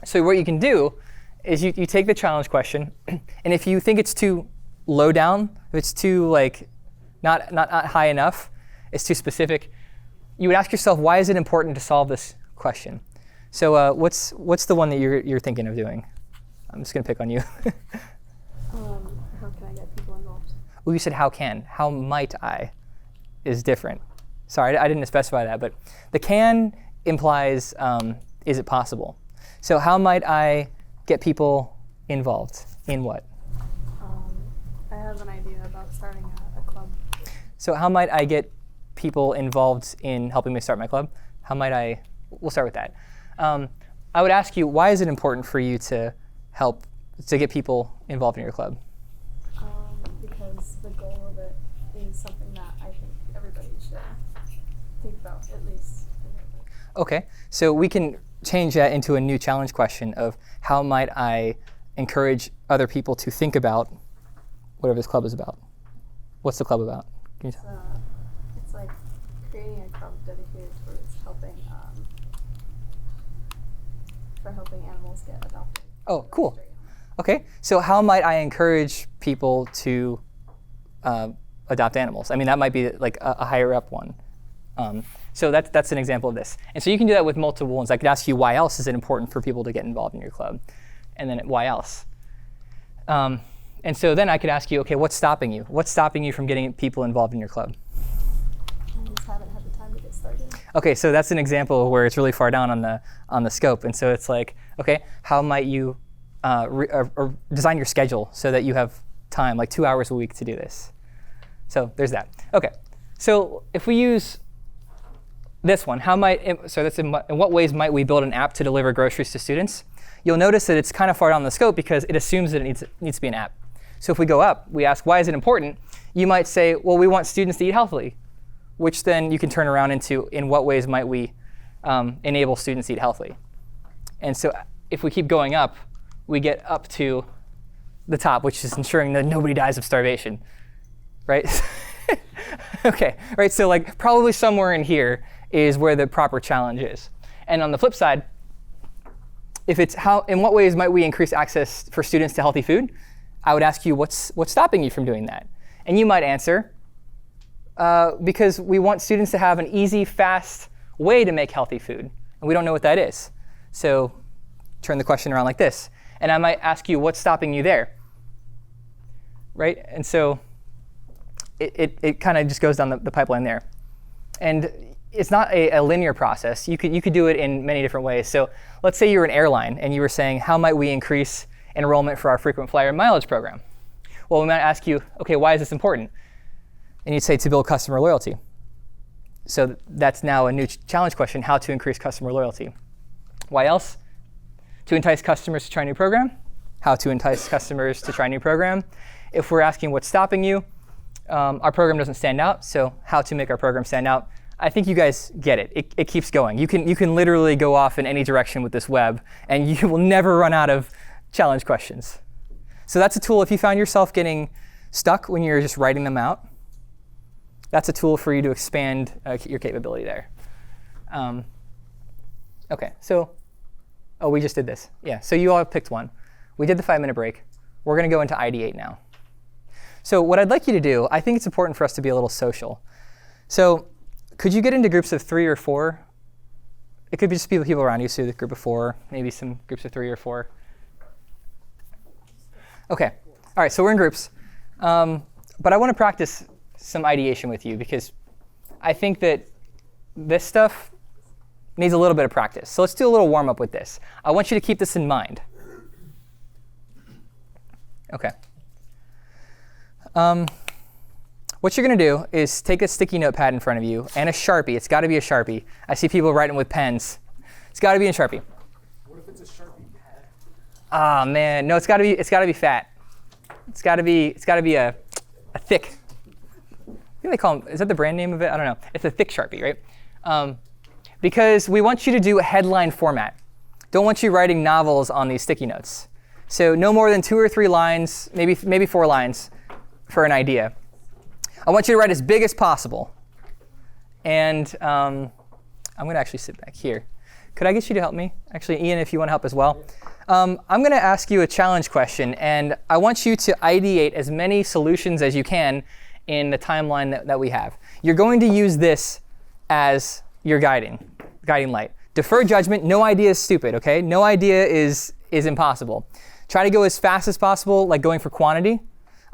So what you can do is you take the challenge question, and if you think it's too low down, if it's too like not high enough, it's too specific, you would ask yourself, why is it important to solve this question? So what's the one that you're thinking of doing? I'm just going to pick on you. How can I get people involved? Well, you said how can. How might I is different. Sorry, I didn't specify that, but the can implies is it possible? So how might I get people involved in what? I have an idea about starting a club. So how might I get people involved in helping me start my club? How might I? We'll start with that. I would ask you, why is it important for you to get people involved in your club? Because the goal of it is something that I think everybody should think about, at least. OK, so we can change that into a new challenge question of how might I encourage other people to think about whatever this club is about. What's the club about? Can you It's, it's like creating a club dedicated towards helping for helping animals get adopted. Oh, cool. Okay, so how might I encourage people to adopt animals? I mean, that might be like a higher up one. So that's an example of this. And so you can do that with multiple ones. I could ask you, why else is it important for people to get involved in your club? And then why else? And so then I could ask you, okay, what's stopping you? What's stopping you from getting people involved in your club? I just haven't had the time to get started. Okay, so that's an example where it's really far down on the scope. And so it's like, okay, how might you or design your schedule so that you have time, like 2 hours a week to do this? So there's that. Okay, so if we use this one, in what ways might we build an app to deliver groceries to students? You'll notice that it's kind of far down the scope because it assumes that it needs to be an app. So if we go up, we ask, why is it important? You might say, well, we want students to eat healthily, which then you can turn around into, in what ways might we enable students to eat healthily? And so if we keep going up, we get up to the top, which is ensuring that nobody dies of starvation, right? Okay, right, so like probably somewhere in here is where the proper challenge is. And on the flip side, if it's in what ways might we increase access for students to healthy food? I would ask you, what's stopping you from doing that? And you might answer, because we want students to have an easy, fast way to make healthy food. And we don't know what that is. So turn the question around like this. And I might ask you, what's stopping you there? Right? And so it kind of just goes down the pipeline there. And it's not a linear process. You could do it in many different ways. So let's say you're an airline and you were saying, how might we increase enrollment for our frequent flyer mileage program? Well, we might ask you, OK, why is this important? And you'd say, to build customer loyalty. So that's now a new challenge question, how to increase customer loyalty. Why else? To entice customers to try a new program. How to entice customers to try a new program. If we're asking what's stopping you, our program doesn't stand out. So how to make our program stand out. I think you guys get it. It keeps going. You can literally go off in any direction with this web, and you will never run out of challenge questions. So that's a tool if you found yourself getting stuck when you're just writing them out. That's a tool for you to expand your capability there. OK, so we just did this. Yeah, so you all picked one. We did the 5-minute break. We're going to go into ideate now. So what I'd like you to do, I think it's important for us to be a little social. So could you get into groups of 3 or 4? It could be just people around you, so the group of 4, maybe some groups of 3 or 4. OK, all right, so we're in groups. But I want to practice some ideation with you, because I think that this stuff needs a little bit of practice. So let's do a little warm up with this. I want you to keep this in mind. OK. What you're going to do is take a sticky notepad in front of you and a Sharpie. It's got to be a Sharpie. I see people writing with pens. It's got to be a Sharpie. What if it's a Sharpie pen? Ah, man, no, it's got to be fat. It's got to be a thick. I think they call them. Is that the brand name of it? I don't know. It's a thick Sharpie, right? Because we want you to do a headline format. Don't want you writing novels on these sticky notes. So no more than 2 or 3 lines, maybe 4 lines for an idea. I want you to write as big as possible. And I'm going to actually sit back here. Could I get you to help me? Actually, Ian, if you want to help as well. I'm going to ask you a challenge question. And I want you to ideate as many solutions as you can in the timeline that we have. You're going to use this as your guiding light. Defer judgment. No idea is stupid, OK? No idea is impossible. Try to go as fast as possible, like going for quantity.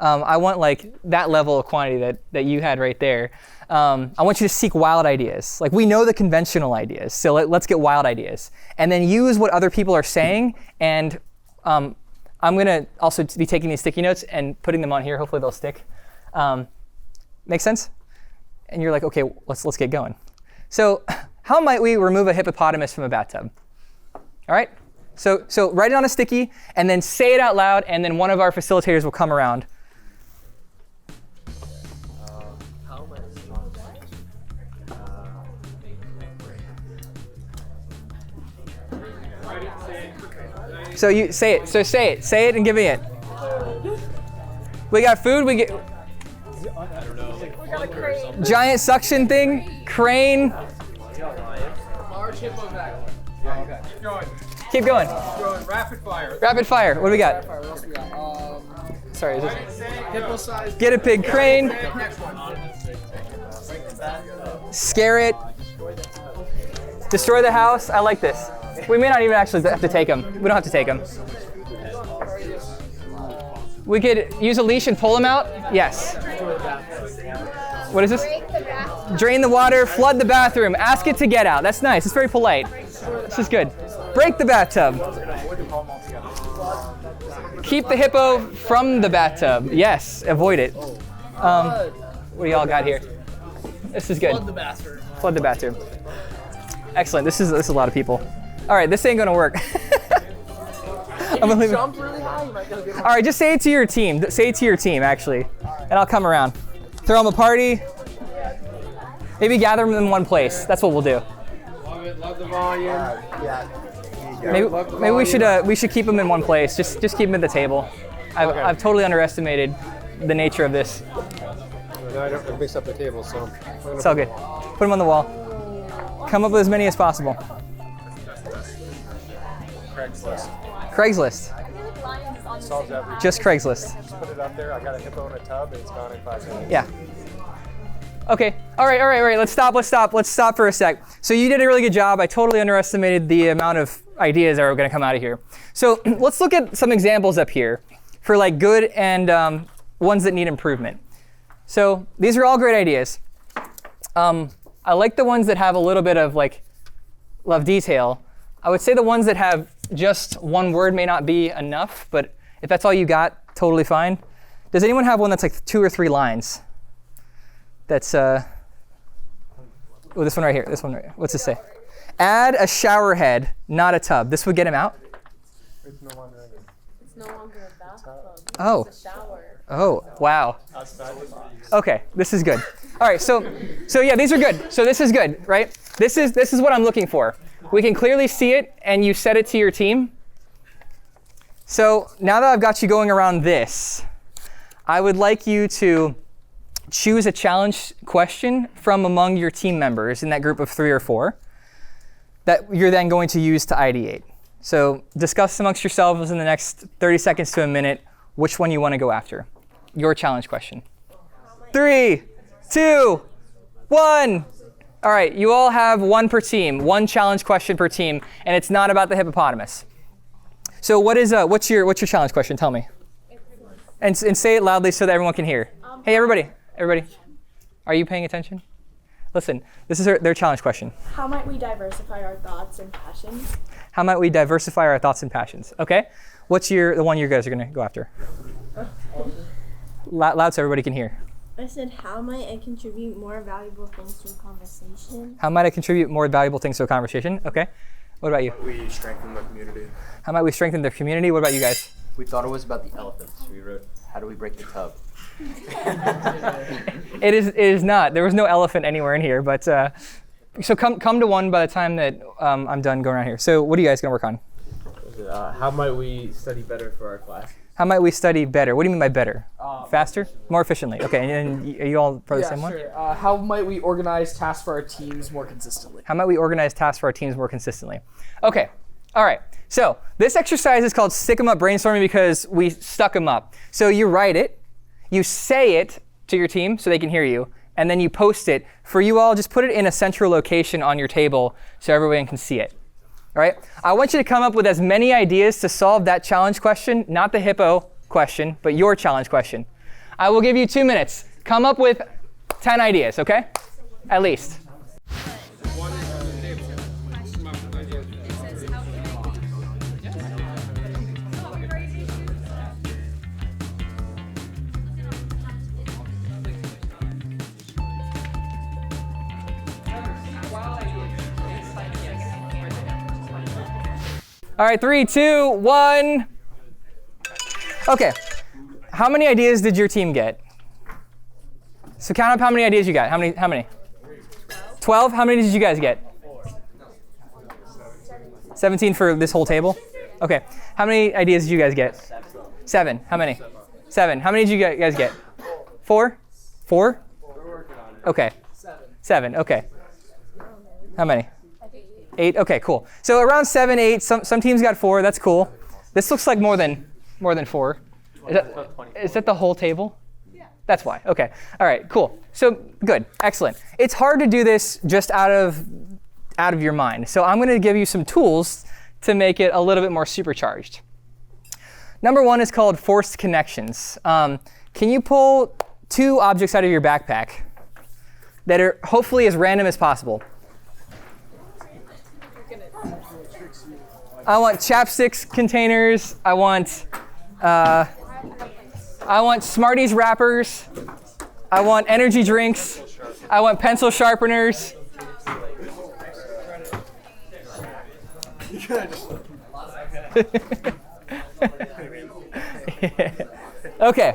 I want like that level of quantity that you had right there. I want you to seek wild ideas. Like, we know the conventional ideas, so let's get wild ideas. And then use what other people are saying. And I'm going to also be taking these sticky notes and putting them on here. Hopefully they'll stick. Make sense? And you're like, OK, let's get going. So how might we remove a hippopotamus from a bathtub? All right? So write it on a sticky, and then say it out loud, and then one of our facilitators will come around. So you say it. So say it and give me it. We got food. got a crane. Giant suction thing, crane. Large hippo back. Keep going. Keep going. Going rapid fire. Rapid fire. What do we got? What else we got? Sorry. Is this? Hippo size. Get a big crane. Scare it. Destroy the house. I like this. We may not even actually have to take them. We don't have to take them. We could use a leash and pull them out. Yes. What is this? Drain the water, flood the bathroom, ask it to get out. That's nice. It's very polite. This is good. Break the bathtub. Keep the hippo from the bathtub. Yes, avoid it. What do y'all got here? This is good. Flood the bathroom. Flood the bathroom. Excellent. This is a lot of people. All right, this ain't gonna work. I'm gonna leave it. Jump really high, you might get a good one. All right, just say it to your team. Say it to your team, actually, and I'll come around. Throw them a party. Maybe gather them in one place. That's what we'll do. Love it. Love the volume. Maybe we should keep them in one place. Just keep them at the table. I've totally underestimated the nature of this. I don't mix up the table, so. It's all good. Put them on the wall. Come up with as many as possible. Craigslist. Solves everything. Just Craigslist. Just put it up there. I got a hippo in a tub, and it's gone in 5 minutes. Yeah. Okay. All right. Let's stop for a sec. So you did a really good job. I totally underestimated the amount of ideas that are going to come out of here. So let's look at some examples up here for like good and ones that need improvement. So these are all great ideas. I like the ones that have a little bit of detail. I would say the ones that have just one word may not be enough, but if that's all you got, totally fine. Does anyone have one that's like 2 or 3 lines? That's this one right here. This one right here. What's this say? Add a shower head, not a tub. This would get him out? It's no longer in it. It's no longer a bathtub. Oh. It's a shower. Oh, wow. Okay, this is good. All right, so yeah, these are good. So this is good, right? This is what I'm looking for. We can clearly see it, and you set it to your team. So now that I've got you going around this, I would like you to choose a challenge question from among your team members in that group of 3 or 4 that you're then going to use to ideate. So discuss amongst yourselves in the next 30 seconds to a minute which one you want to go after. Your challenge question. 3, 2, 1. All right, you all have 1 per team, 1 challenge question per team, and it's not about the hippopotamus. So what's your challenge question? Tell me. And say it loudly so that everyone can hear. Hey, everybody, are you paying attention? Listen, this is their challenge question. How might we diversify our thoughts and passions? How might we diversify our thoughts and passions? Okay. What's the one you guys are going to go after? Loud so everybody can hear. I said, how might I contribute more valuable things to a conversation? How might I contribute more valuable things to a conversation? Okay. What about you? We strengthen the community. How might we strengthen the community? What about you guys? We thought it was about the elephants. We wrote, how do we break the tub? It is not. There was no elephant anywhere in here, but so come to one by the time that I'm done going around here. So what are you guys going to work on? How might we study better for our class? How might we study better? What do you mean by better? Faster? More efficiently. Okay, and are you all for the same one? How might we organize tasks for our teams more consistently? How might we organize tasks for our teams more consistently? Okay, all right. So this exercise is called Stick 'em Up Brainstorming because we stuck 'em up. So you write it, you say it to your team so they can hear you, and then you post it. For you all, just put it in a central location on your table so everyone can see it. All right? I want you to come up with as many ideas to solve that challenge question, not the hippo question, but your challenge question. I will give you 2 minutes. Come up with 10 ideas, okay? At least. All right, 3, 2, 1. Okay. How many ideas did your team get? So count up how many ideas you got. How many? 12? How many did you guys get? 17 for this whole table? Okay. How many ideas did you guys get? 7. How many? 7. How many did you guys get? 4? 4? We're working on it. Okay. 7. 7, okay. How many? 8, okay, cool. So around 7, 8, some teams got 4, that's cool. This looks like more than 4. Is that the whole table? Yeah. That's why, okay. All right, cool. So good, excellent. It's hard to do this just out of your mind. So I'm gonna give you some tools to make it a little bit more supercharged. Number 1 is called forced connections. Can you pull 2 objects out of your backpack that are hopefully as random as possible? I want chapsticks containers. I want Smarties wrappers. I want energy drinks. I want pencil sharpeners. Okay.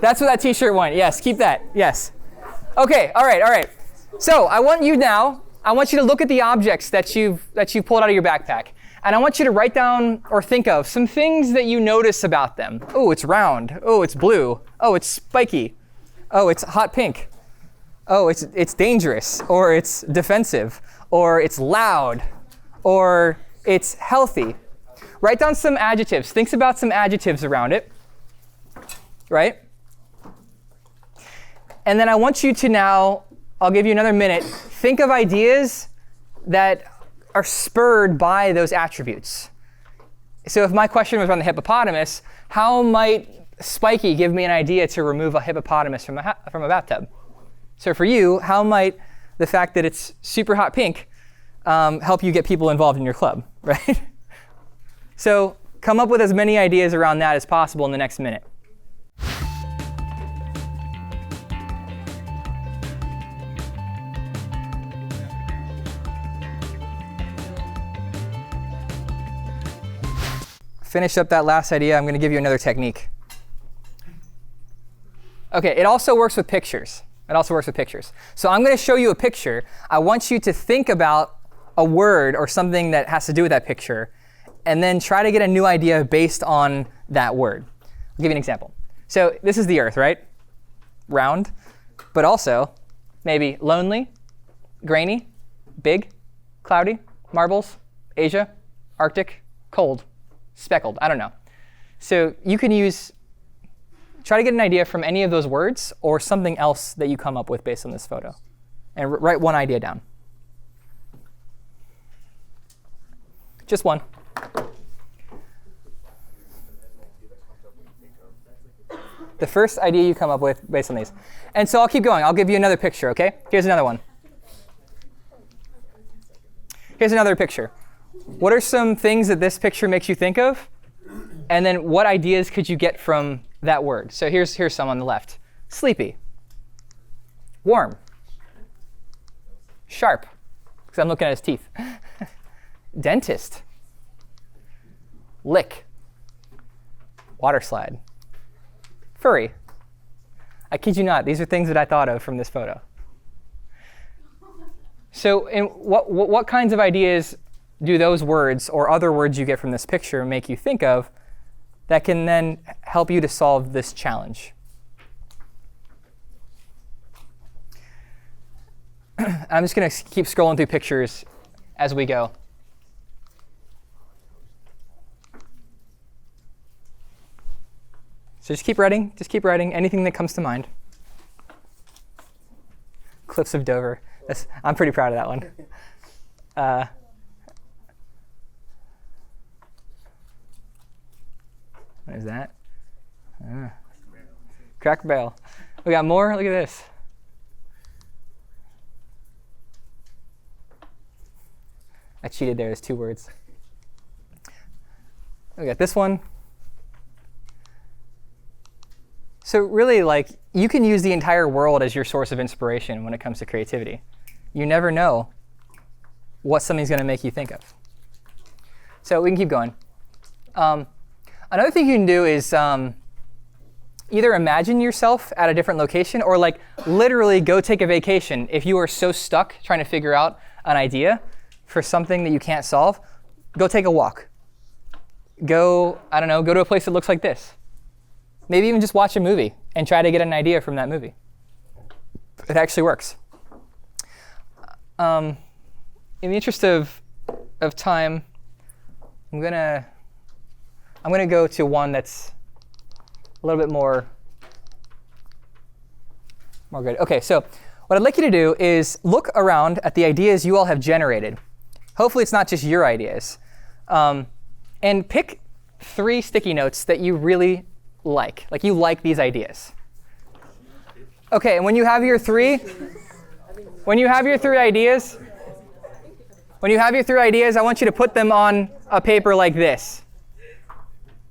That's what that t-shirt won. Yes, keep that. Yes. Okay, all right. So I want you to look at the objects that you've pulled out of your backpack. And I want you to write down or think of some things that you notice about them. Oh, it's round. Oh, it's blue. Oh, it's spiky. Oh, it's hot pink. Oh, it's dangerous, or it's defensive, or it's loud, or it's healthy. Write down some adjectives. Think about some adjectives around it, right? And then I want you to now, I'll give you another minute, think of ideas that are spurred by those attributes. So if my question was on the hippopotamus, how might spiky give me an idea to remove a hippopotamus from a bathtub? So for you, how might the fact that it's super hot pink help you get people involved in your club, right? So come up with as many ideas around that as possible in the next minute. Finish up that last idea. I'm going to give you another technique. Okay, it also works with pictures. So I'm going to show you a picture. I want you to think about a word or something that has to do with that picture, and then try to get a new idea based on that word. I'll give you an example. So this is the Earth, right? Round, but also maybe lonely, grainy, big, cloudy, marbles, Asia, Arctic, cold, speckled, I don't know. So you can try to get an idea from any of those words or something else that you come up with based on this photo. And write one idea down. Just one. The first idea you come up with based on these. And so I'll keep going. I'll give you another picture, OK? Here's another one. Here's another picture. What are some things that this picture makes you think of? And then what ideas could you get from that word? So here's some on the left. Sleepy. Warm. Sharp, because I'm looking at his teeth. Dentist. Lick. Water slide. Furry. I kid you not, these are things that I thought of from this photo. So what kinds of ideas do those words or other words you get from this picture make you think of that can then help you to solve this challenge? I'm just going to keep scrolling through pictures as we go. So just keep writing, anything that comes to mind. Cliffs of Dover. I'm pretty proud of that one. What is that? Cracker Barrel. We got more? Look at this. I cheated there. There's 2 words. We got this one. So really, you can use the entire world as your source of inspiration when it comes to creativity. You never know what something's going to make you think of. So we can keep going. Another thing you can do is either imagine yourself at a different location or literally go take a vacation. If you are so stuck trying to figure out an idea for something that you can't solve, go take a walk. Go to a place that looks like this. Maybe even just watch a movie and try to get an idea from that movie. It actually works. In the interest of time, I'm gonna go to one that's a little bit more good. Okay, so what I'd like you to do is look around at the ideas you all have generated. Hopefully it's not just your ideas. And pick 3 sticky notes that you really like you like these ideas. Okay, and when you have your 3 ideas, I want you to put them on a paper like this.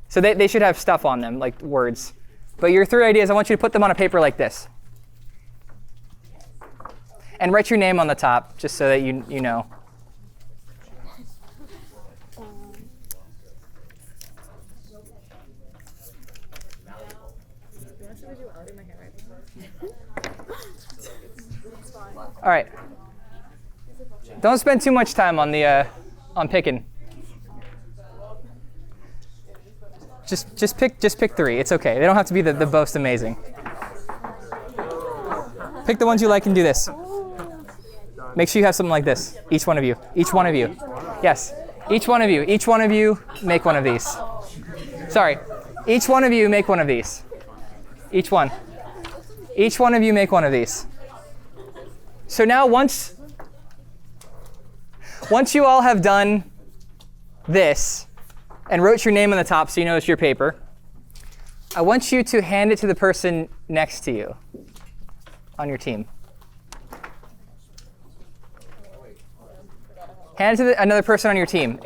So they should have stuff on them, like words. But your 3 ideas, I want you to put them on a paper like this. And write your name on the top, just so that you know. All right. Don't spend too much time on on picking. Just pick 3. It's okay. They don't have to be the most amazing. Pick the ones you like and do this. Make sure you have something like this. Each one of you. Each one of you. Yes. Each one of you. Each one of you make one of these. Sorry. Each one of you make one of these. Each one. Each one of you make one of these. So now once you all have done this and wrote your name on the top so you know it's your paper, I want you to hand it to the person next to you on your team. Hand it to another person on your team.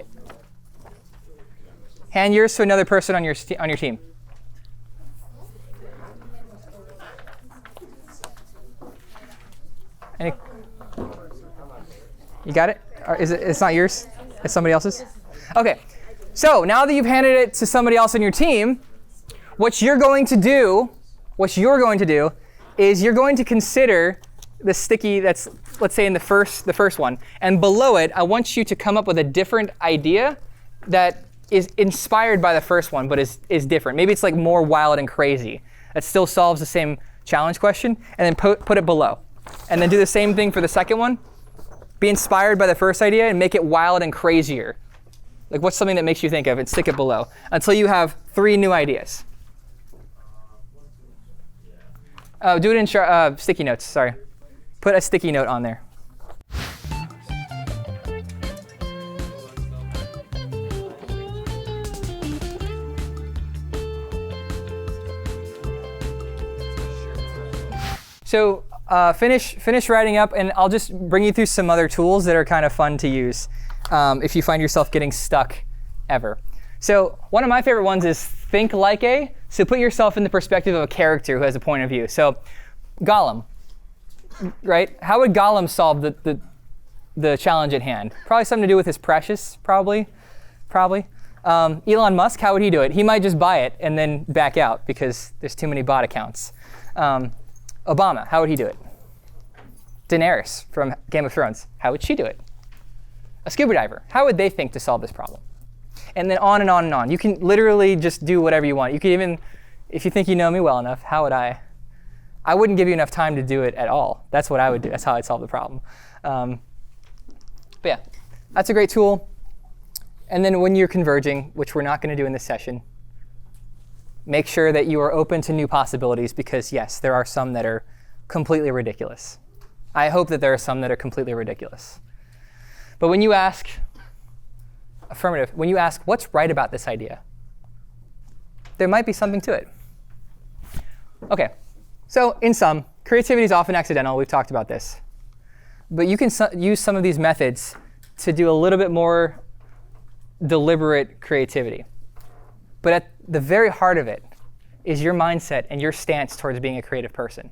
Hand yours to another person on your team. You got it? Or it's not yours? It's somebody else's? OK. So now that you've handed it to somebody else on your team, what you're going to do is you're going to consider the sticky that's, let's say, in the first one. And below it, I want you to come up with a different idea that is inspired by the first one, but is different. Maybe it's like more wild and crazy. That still solves the same challenge question. And then put it below. And then do the same thing for the second one. Be inspired by the first idea and make it wild and crazier. Like, what's something that makes you think of, and stick it below until you have 3 new ideas. Do it in sticky notes, sorry. Put a sticky note on there. So finish writing up, and I'll just bring you through some other tools that are kind of fun to use if you find yourself getting stuck ever. So one of my favorite ones is think like a. So put yourself in the perspective of a character who has a point of view. So Gollum, right? How would Gollum solve the challenge at hand? Probably something to do with his precious, probably. Elon Musk, how would he do it? He might just buy it and then back out because there's too many bot accounts. Obama, how would he do it? Daenerys from Game of Thrones, how would she do it? A scuba diver, how would they think to solve this problem? And then on and on and on. You can literally just do whatever you want. You can even, if you think you know me well enough, how would I wouldn't give you enough time to do it at all. That's what I would do. That's how I'd solve the problem. But yeah, that's a great tool. And then when you're converging, which we're not going to do in this session, make sure that you are open to new possibilities because, yes, there are some that are completely ridiculous. I hope that there are some that are completely ridiculous. But when you ask, affirmative, when you ask what's right about this idea, there might be something to it. OK, so in sum, creativity is often accidental. We've talked about this. But you can use some of these methods to do a little bit more deliberate creativity. But at the very heart of it is your mindset and your stance towards being a creative person.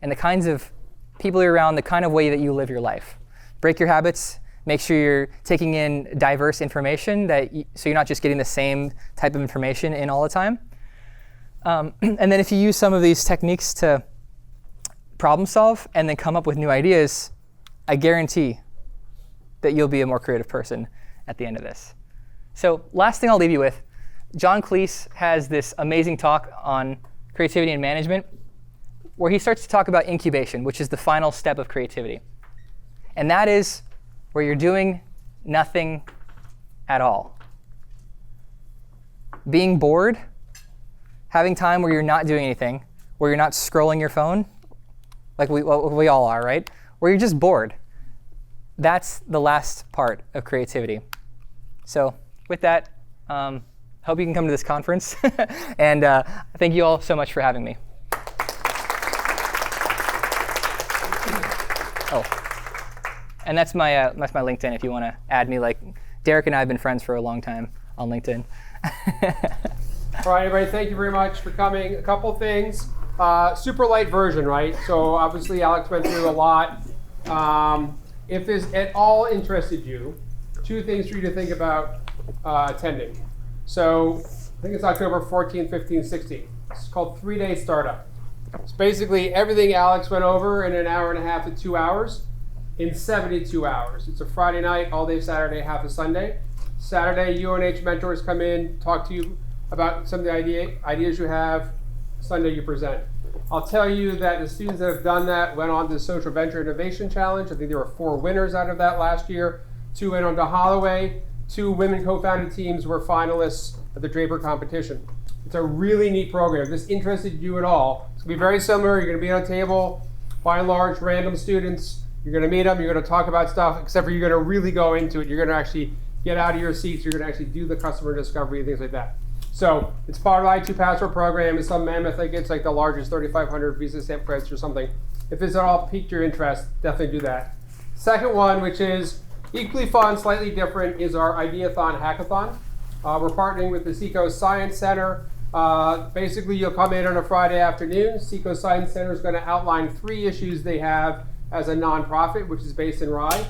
And the kinds of people you're around, the kind of way that you live your life. Break your habits. Make sure you're taking in diverse information so you're not just getting the same type of information in all the time. And then if you use some of these techniques to problem solve and then come up with new ideas, I guarantee that you'll be a more creative person at the end of this. So last thing I'll leave you with, John Cleese has this amazing talk on creativity and management where he starts to talk about incubation, which is the final step of creativity. And that is where you're doing nothing at all. Being bored, having time where you're not doing anything, where you're not scrolling your phone, like we all are, right? Where you're just bored. That's the last part of creativity. So with that, hope you can come to this conference. And thank you all so much for having me. Oh, and that's my LinkedIn if you want to add me. Like Derek and I have been friends for a long time on LinkedIn. All right, everybody, thank you very much for coming. A couple things. Super light version, right? So obviously Alex went through a lot. If this at all interested you, 2 things for you to think about attending. So I think it's October 14, 15, 16. It's called 3-Day Startup. It's basically everything Alex went over in an hour and a half to 2 hours in 72 hours. It's a Friday night, all day Saturday, half a Sunday. Saturday, UNH mentors come in, talk to you about some of the ideas you have. Sunday, you present. I'll tell you that the students that have done that went on to the Social Venture Innovation Challenge. I think there were 4 winners out of that last year. 2 went on to Holloway. 2 women co-founded teams were finalists at the Draper competition. It's a really neat program. If this interested you at all, it's going to be very similar. You're going to be on a table, by and large, random students. You're going to meet them. You're going to talk about stuff, except for you're going to really go into it. You're going to actually get out of your seats. You're going to actually do the customer discovery and things like that. So it's part of the I2 Passport program. It's some mammoth. I think it's like the largest 3,500 visa stamp credits or something. If this at all piqued your interest, definitely do that. Second one, which is equally fun, slightly different, is our Ideathon Hackathon. We're partnering with the Seacoast Science Center. Basically, you'll come in on a Friday afternoon. Seacoast Science Center is going to outline 3 issues they have as a nonprofit, which is based in Rye.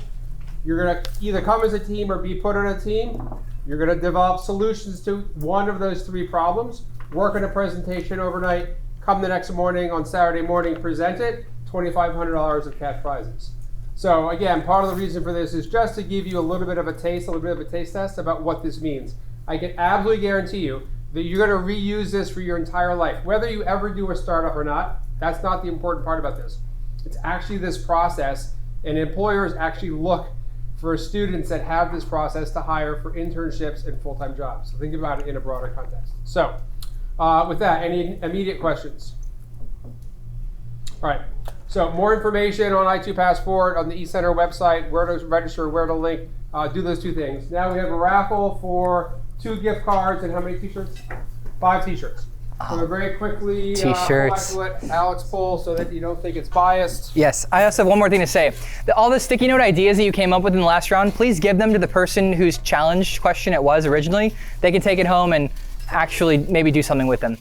You're going to either come as a team or be put on a team. You're going to develop solutions to one of those 3 problems, work on a presentation overnight, come the next morning on Saturday morning, present it, $2,500 of cash prizes. So again, part of the reason for this is just to give you a little bit of a taste test about what this means. I can absolutely guarantee you that you're going to reuse this for your entire life. Whether you ever do a startup or not, that's not the important part about this. It's actually this process, and employers actually look for students that have this process to hire for internships and full-time jobs. So think about it in a broader context. So with that, any immediate questions? All right, so more information on I2 Passport on the eCenter website, where to register, where to link, do those 2 things. Now we have a raffle for 2 gift cards and how many t-shirts? 5 t-shirts. So very quickly, T-shirts. let Alex pull so that you don't think it's biased. Yes, I also have one more thing to say. All the sticky note ideas that you came up with in the last round, please give them to the person whose challenge question it was originally. They can take it home and actually maybe do something with them.